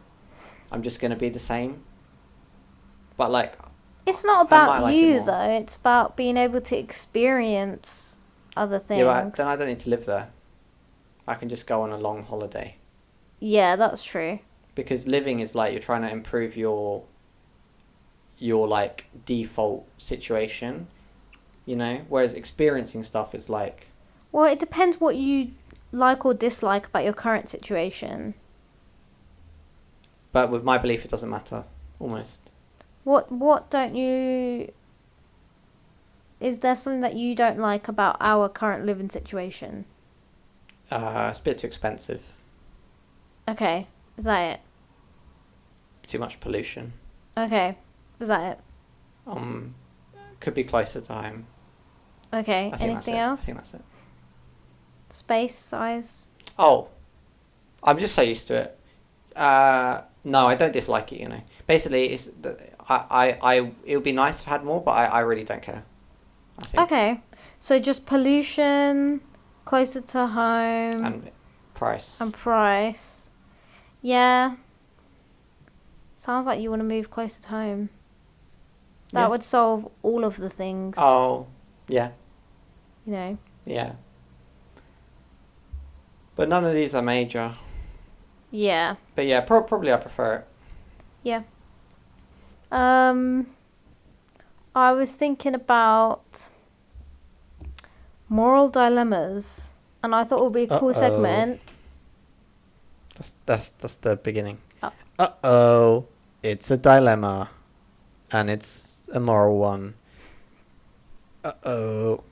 I'm just going to be the same. But, like... It's not about you, though. It's about being able to experience other things. Yeah, but then I don't need to live there. I can just go on a long holiday. Yeah, that's true. Because living is like you're trying to improve your your like default situation, you know, whereas experiencing stuff is like, Well, it depends what you like or dislike about your current situation. but with my belief it doesn't matter almost. What don't you... Is there something that you don't like about our current living situation? It's a bit too expensive, Okay, is that it? too much pollution. Okay, is that it? Could be closer to home. Okay, I think anything that's it. else? I think that's it. Space, size? Oh, I'm just so used to it. No, I don't dislike it. You know, basically, it would be nice if I had more, but I really don't care. I think. Okay, so just pollution, closer to home, And price. and price. Yeah. Sounds like you want to move closer to home. That Yeah. would solve all of the things. Oh, yeah, You know. yeah. But none of these are major. Yeah. But yeah, probably I prefer it. Yeah. I was thinking about moral dilemmas, and I thought it would be a cool Uh-oh. segment. That's the beginning. Oh. Uh-oh. It's a dilemma. And it's a moral one. Uh-oh.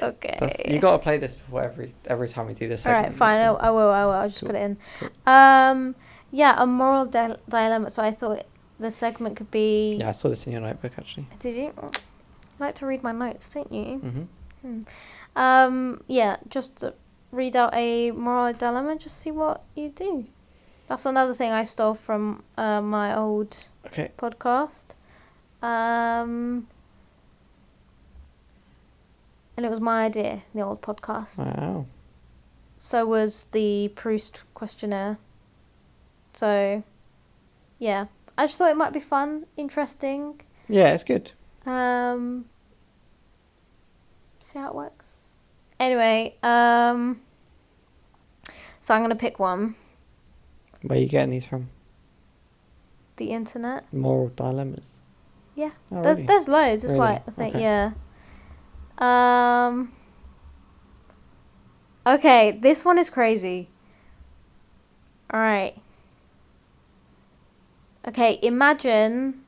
Okay. You got to play this before every time we do this segment. Alright, fine. I will. I'll just Cool. put it in. Cool. Yeah, a moral dilemma. So I thought the segment could be... Yeah, I saw this in your notebook, actually. Did you? You like to read my notes, don't you? Mm-hmm. Yeah, just read out a moral dilemma, just see what you do. That's another thing I stole from my old Okay. podcast. And it was my idea, the old podcast. Wow. So was the Proust questionnaire. So, yeah. I just thought it might be fun, interesting. Yeah, it's good. See how it works. Anyway, so I'm going to pick one. Where are you getting these from? The internet. Moral dilemmas. Yeah. Oh, there's really? there's loads. It's Really? like, I think, Okay. yeah. Okay, this one is crazy. Alright. Okay, imagine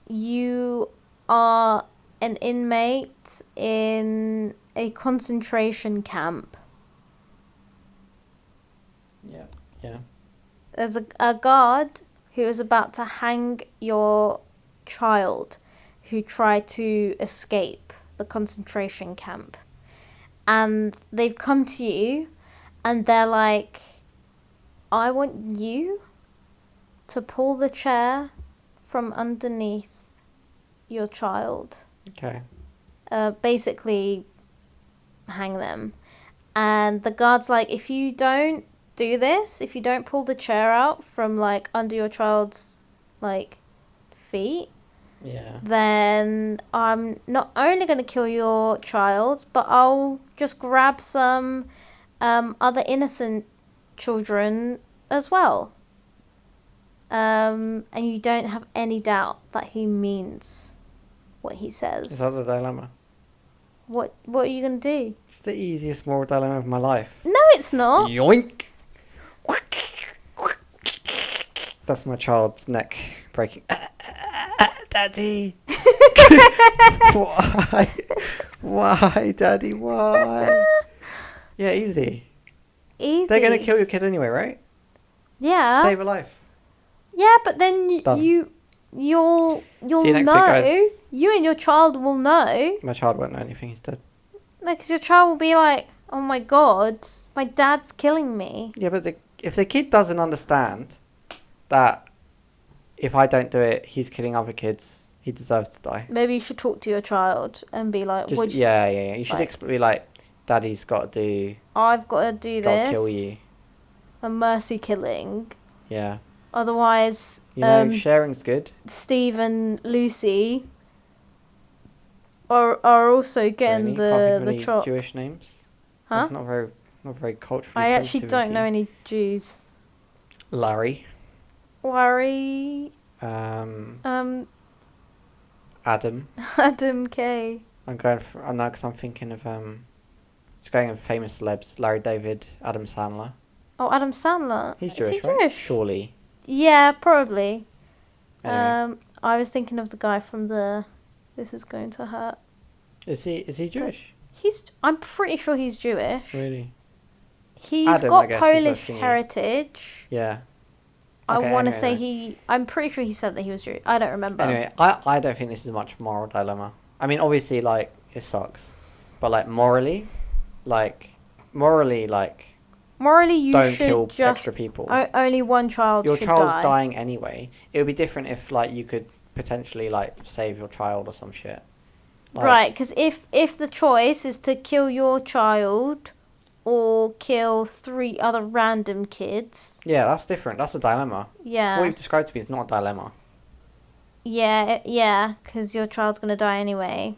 you are an inmate in a concentration camp. Yeah. Yeah. There's a guard who is about to hang your child who tried to escape the concentration camp. And they've come to you and they're like, I want you to pull the chair from underneath your child. Okay. Basically hang them. And the guard's like, if you don't do this, if you don't pull the chair out from like under your child's like feet, Yeah. then I'm not only going to kill your child, but I'll just grab some other innocent children as well. And you don't have any doubt that he means what he says. Is that the dilemma? What are you going to do? It's the easiest moral dilemma of my life. No, it's not. Yoink! That's my child's neck breaking. Daddy! Why? Why, Daddy? Why? Yeah, easy. Easy. They're going to kill your kid anyway, right? Yeah. Save a life. Yeah, but then Done. you'll See you next know. week, guys. You and your child will know. My child won't know anything, he's dead. Like, 'cause your child will be like, oh my god, my dad's killing me. Yeah, but if the kid doesn't understand that if I don't do it, he's killing other kids, he deserves to die. Maybe you should talk to your child and be like, Just, "What? yeah. You should like- be like, Daddy's got to do, I've got to do got this. to kill you. A mercy killing. Yeah. Otherwise, You know, sharing's good. Steve and Lucy are also getting Really? Can't think of the any chop. Jewish names. Huh? That's not very culturally I actually sensitive don't of know you. any Jews. Larry. Worry. Um, Adam. Adam K. I'm going for. I know because I'm thinking of just going with famous celebs: Larry David, Adam Sandler. Oh, Adam Sandler. He's Is he Jewish, right? Jewish? Surely. Yeah, probably. Anyway, I was thinking of the guy from the This Is Going to Hurt. is he Jewish? I'm pretty sure he's Jewish. Really? He's Adam, I got guess, is a Polish thingy. heritage. Yeah. I Okay, want to anyway, say I'm pretty sure he said that he was Jewish. I don't remember. Anyway, I don't think this is much of a moral dilemma. I mean, obviously, like, it sucks. But, like, morally, Morally, you don't should kill just extra people. Only one child Your should child's die. dying anyway. It would be different if, like, you could potentially, like, save your child or some shit. Like, Right, because if the choice is to kill your child or kill 3 other random kids. yeah, that's different. That's a dilemma. Yeah. What you've described to me is not a dilemma. Yeah, because your child's going to die anyway.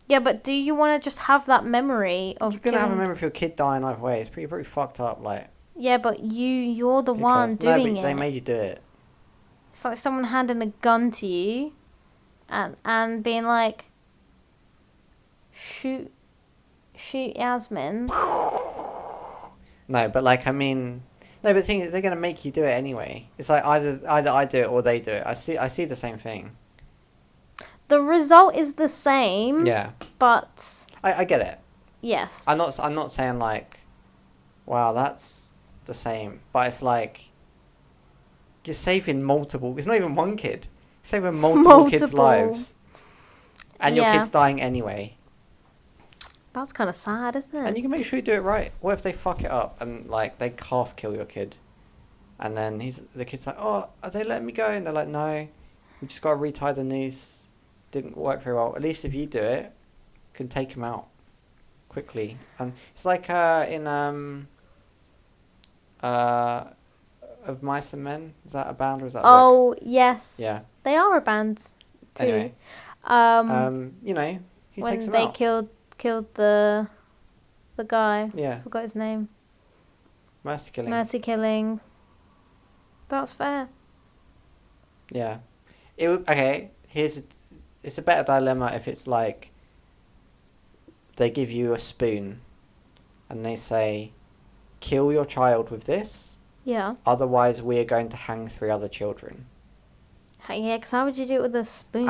Yeah, but do you want to just have that memory of You're going to have a killing... memory of your kid dying either way. It's pretty fucked up, like... Yeah, but you're the who one cares? doing No, but it. they made you do it. It's like someone handing a gun to you and being like, shoot Yasmin. No, but like, I mean... No, but the thing is, they're going to make you do it anyway. It's like either I do it or they do it. I see the same thing. The result is the same. Yeah. But... I get it. Yes. I'm not saying like, wow, that's the same. But it's like, you're saving multiple... It's not even one kid. You're saving multiple kids' lives. And your kid's dying anyway. That's kind of sad, isn't it? And you can make sure you do it right. What if they fuck it up and like they half kill your kid, and then the kid's like, "Oh, are they letting me go?" And they're like, "No, we just got to retie the noose. Didn't work very well." At least if you do it, you can take him out quickly. And it's like in Of Mice and Men. Is that a band or is that? Oh yes. Yeah. They are a band too. Anyway. You know, he when takes him they out. killed the guy. Yeah. Forgot his name. Mercy killing. Mercy killing. That's fair. Yeah. Okay. It's a better dilemma if it's like they give you a spoon and they say, kill your child with this. Yeah. Otherwise, we are going to hang 3 other children. Yeah, because how would you do it with a spoon?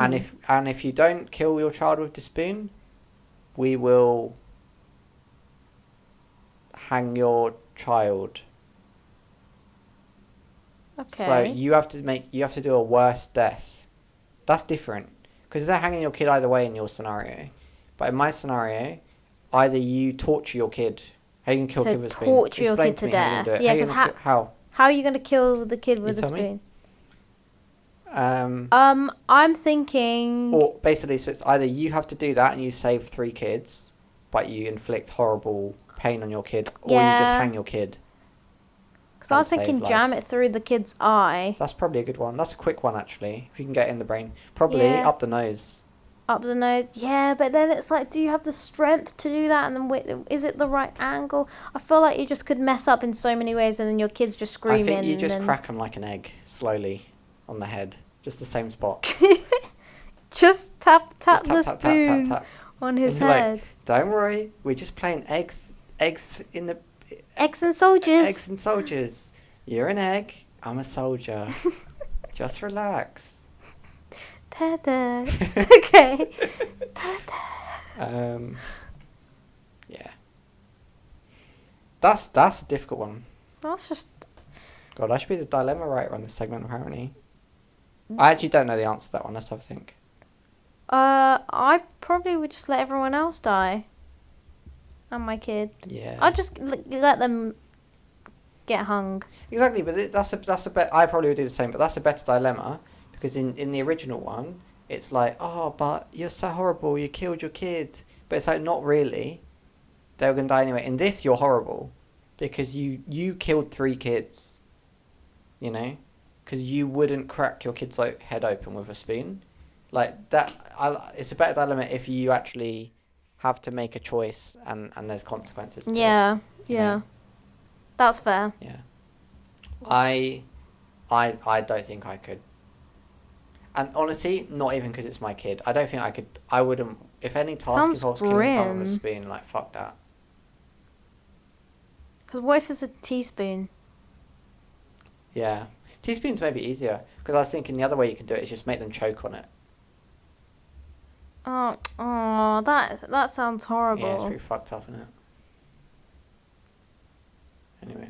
And if you don't kill your child with the spoon, we will hang your child. Okay. So you have to do a worse death. That's different because they're hanging your kid either way in your scenario. But in my scenario, either you torture your kid. How you can kill a kid with a spoon? Torture your Explain kid to me to how you death. do it. Yeah, because how? How are you going to kill the kid with a tell me? spoon? I'm thinking... Or basically, so it's either you have to do that and you save 3 kids, but you inflict horrible pain on your kid, or you just hang your kid. Because I was thinking jam it through the kid's eye. That's probably a good one. That's a quick one, actually, if you can get it in the brain. Probably up the nose. Up the nose. Yeah, but then it's like, do you have the strength to do that? And then is it the right angle? I feel like you just could mess up in so many ways and then your kid's just screaming. I think you just crack them like an egg, slowly, on the head. Just the same spot. Just tap the tap, spoon tap. on his and head. Like, don't worry, we're just playing eggs in the... Eggs and soldiers. Eggs and soldiers. You're an egg, I'm a soldier. Just relax. Ta-da. Okay. Yeah. That's a difficult one. That's just... God, I should be the dilemma writer on this segment, apparently. I actually don't know the answer to that one. Let's have a think. I probably would just let everyone else die. And my kid. Yeah. I'd just let them get hung. Exactly, but that's a bet. I probably would do the same, but that's a better dilemma because in the original one, it's like, oh, but you're so horrible. You killed your kid, but it's like not really. They were gonna die anyway. In this, you're horrible because you killed 3 kids. You know. Because you wouldn't crack your kid's head open with a spoon. Like, that, it's a better dilemma if you actually have to make a choice and there's consequences to it. Yeah. Know? That's fair. Yeah. I don't think I could. And honestly, not even because it's my kid. I don't think I could. I wouldn't. If any task Sounds involves killing someone with a grim. spoon, like fuck that. Because what if it's a teaspoon? Yeah, teaspoons may be easier because I was thinking the other way you can do it is just make them choke on it. Oh, that sounds horrible. Yeah, it's pretty fucked up, isn't it? Anyway.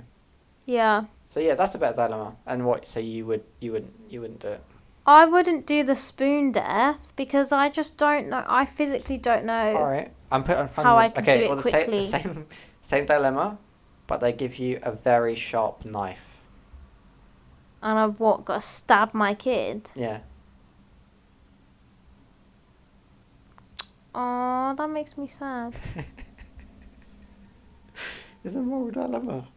Yeah. So yeah, that's a better dilemma. And what? So you wouldn't do it. I wouldn't do the spoon death because I just don't know. I physically don't know. All right, I'm putting on front How of I this. can Okay, do it well the quickly. same dilemma, but they give you a very sharp knife. And I've got to stab my kid. Yeah. Oh, that makes me sad. It's a moral dilemma.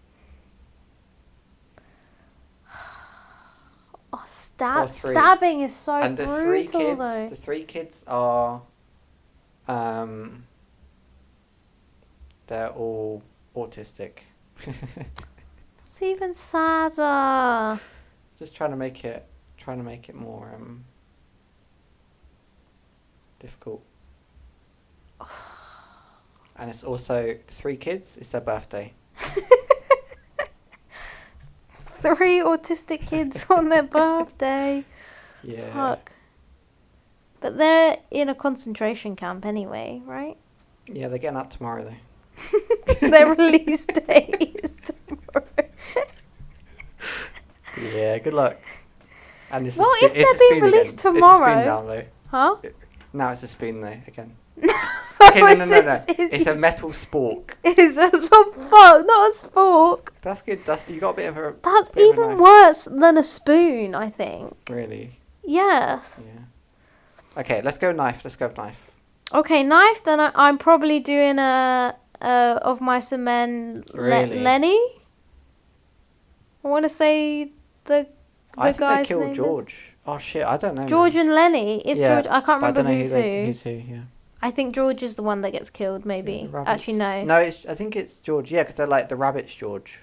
Oh, Or three. stabbing is so And brutal though. the three kids are, they're all autistic. It's even sadder. Just trying to make it more difficult. And it's also 3 kids. It's their birthday. 3 autistic kids on their birthday. Yeah. Fuck. But they're in a concentration camp anyway, right? Yeah, they're getting out tomorrow though. Their release date is tomorrow. Yeah, good luck. And it's Well, a spoon, if it's a they're being spoon released again. tomorrow- It's a spoon now though. Huh? Now it's a spoon though again. Okay, no. It's a metal spork. It's a fork, not a spork. That's good. You got a bit of a. That's bit of a even knife. worse than a spoon, I think. Really? Yes. Yeah. Okay, let's go knife. Okay, knife. Then I'm probably doing a of mice and men. Really? Lenny. I want to say the I think they guy's killed name George. Oh shit, I don't know. George man. and Lenny. It's Yeah, George. I can't but remember I don't know who's who. who's who. Yeah. I think George is the one that gets killed. Maybe. The rabbits. Actually, no. No, I think it's George. Yeah, because they're like the rabbits, George.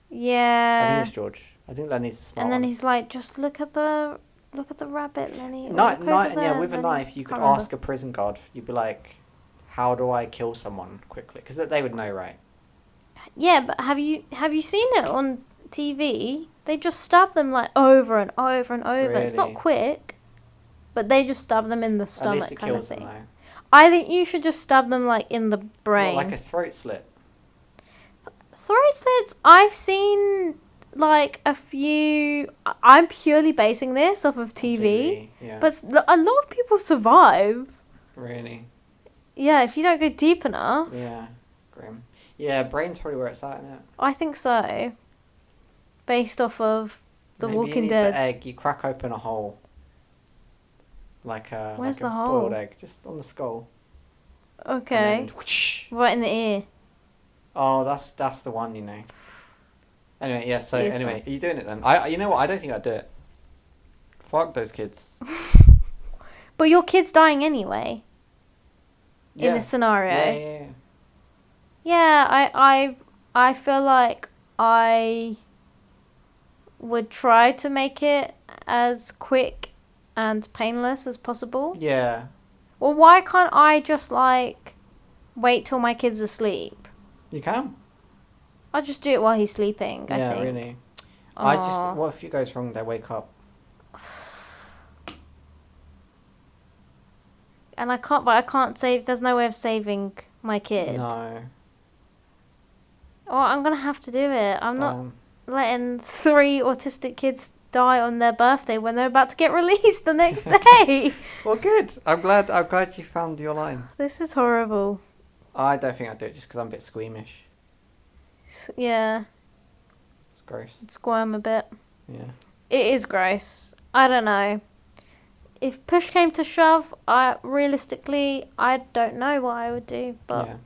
I Yeah. think it's George. I think Lenny's the smart And then one. he's like, just look at the rabbit, Lenny. Or Knife, look over and yeah, there, with a Lenny." knife, you could Can't remember. ask a prison guard. You'd be like, "How do I kill someone quickly?" Because they would know, right? Yeah, but have you seen it on TV? They just stab them like over and over and over. It's not Really? quick, but they just stab them in the At stomach least it kind of kills them thing. though. I think you should just stab them like in the brain. What, like a throat slit. Throat slits, I've seen like a few. I'm purely basing this off of TV, Yeah. but a lot of people survive. Really. Yeah, if you don't go deep enough. Yeah. Grim. Yeah, brain's probably where it's at, isn't it? I think so. Based off of The Maybe Walking you need Dead. the egg. You crack open a hole. Like a Where's like the a boiled hole? egg, just on the skull. Okay. And then, whoosh. Right in the ear. Oh, that's the one, you know. Anyway, yeah. So Ear anyway, stuff. are you doing it then? You know what? I don't think I'd do it. Fuck those kids. But your kid's dying anyway. Yeah. In this scenario. Yeah. Yeah, I feel like I would try to make it as quick and painless as possible. Yeah. Well, why can't I just like wait till my kid's asleep? You can. I'll just do it while he's sleeping, I Yeah, think. really. Aw. What if it goes wrong? They wake up. And I can't save, there's no way of saving my kid. No. Well, I'm gonna have to do it. I'm not Um, letting 3 autistic kids die on their birthday when they're about to get released the next day. well, good. I'm glad you found your line. This is horrible. I don't think I'd do it just because I'm a bit squeamish. Yeah, It's gross. I'd squirm a bit. Yeah. It is gross. I don't know. If push came to shove, realistically, I don't know what I would do, but Yeah.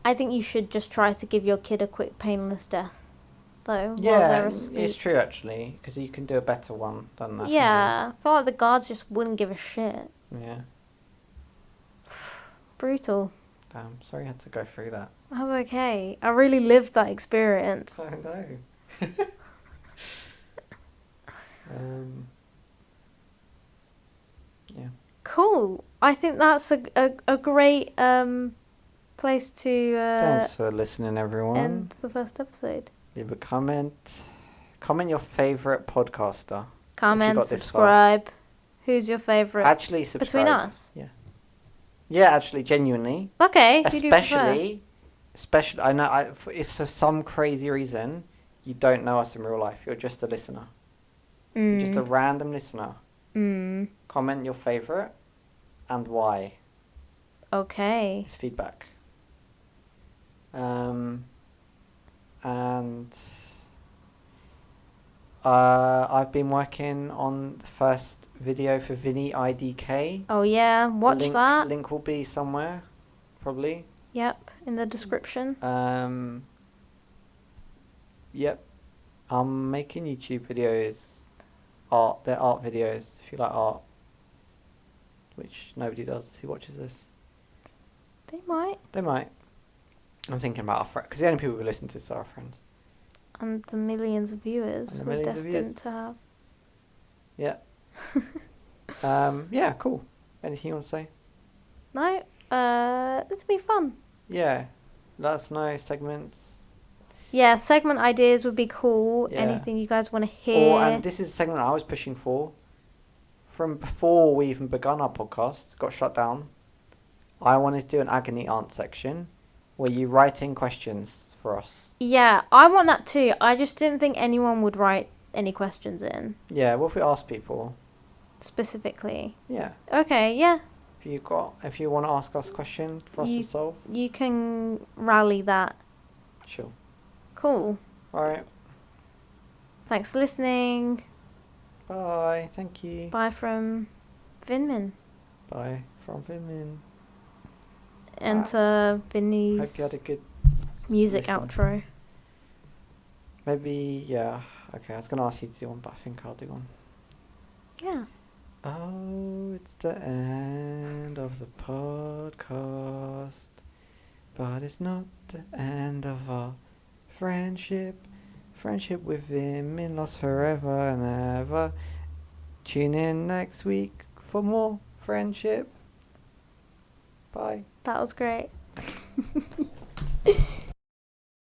I think you should just try to give your kid a quick, painless death. So while Yeah, they're asleep. it's true actually, because you can do a better one than that. Yeah, I feel like the guards just wouldn't give a shit. Yeah. Brutal. Damn. Sorry I had to go through that. That's okay. I really lived that experience. I know. Yeah. Cool. I think that's a great place to Thanks for listening, everyone. end the first episode. Leave a comment. Comment your favourite podcaster. Comment, subscribe. Who's your favourite? Actually, subscribe. Between us? Yeah. Yeah, actually, genuinely. Okay. Who do you prefer? Especially, I know if for some crazy reason you don't know us in real life, you're just a listener. You're just a random listener. Comment your favourite and why. Okay. It's feedback. And I've been working on the first video for Vinnie IDK. Oh yeah, watch that. Link will be somewhere, probably. Yep, in the description. Yep. I'm making YouTube videos. They're art videos, if you like art. Which nobody does who watches this. They might. I'm thinking about our friends, because the only people who listen to this are our friends. And the millions of viewers we're destined to have. Yeah. Yeah, cool. Anything you want to say? No. This will be fun. Yeah. Let us know segments. Yeah, segment ideas would be cool. Yeah. Anything you guys want to hear. And this is a segment I was pushing for. From before we even begun our podcast, got shut down. I wanted to do an agony aunt section where you write in questions for us. Yeah, I want that too. I just didn't think anyone would write any questions in. Yeah, what if we ask people? Specifically. Yeah. Okay, yeah. If you want to ask us a question for us to solve. You can rally that. Sure. Cool. Alright. Thanks for listening. Bye. Thank you. Bye from Vinmin. Bye from Vinmin. Enter Vinny's Hope you had a good music listen. outro. Maybe, yeah. Okay, I was going to ask you to do one, but I think I'll do one. Yeah. Oh, it's the end of the podcast. But it's not the end of our friendship. Friendship with Vinmin lost forever and ever. Tune in next week for more friendship. Bye. That was great.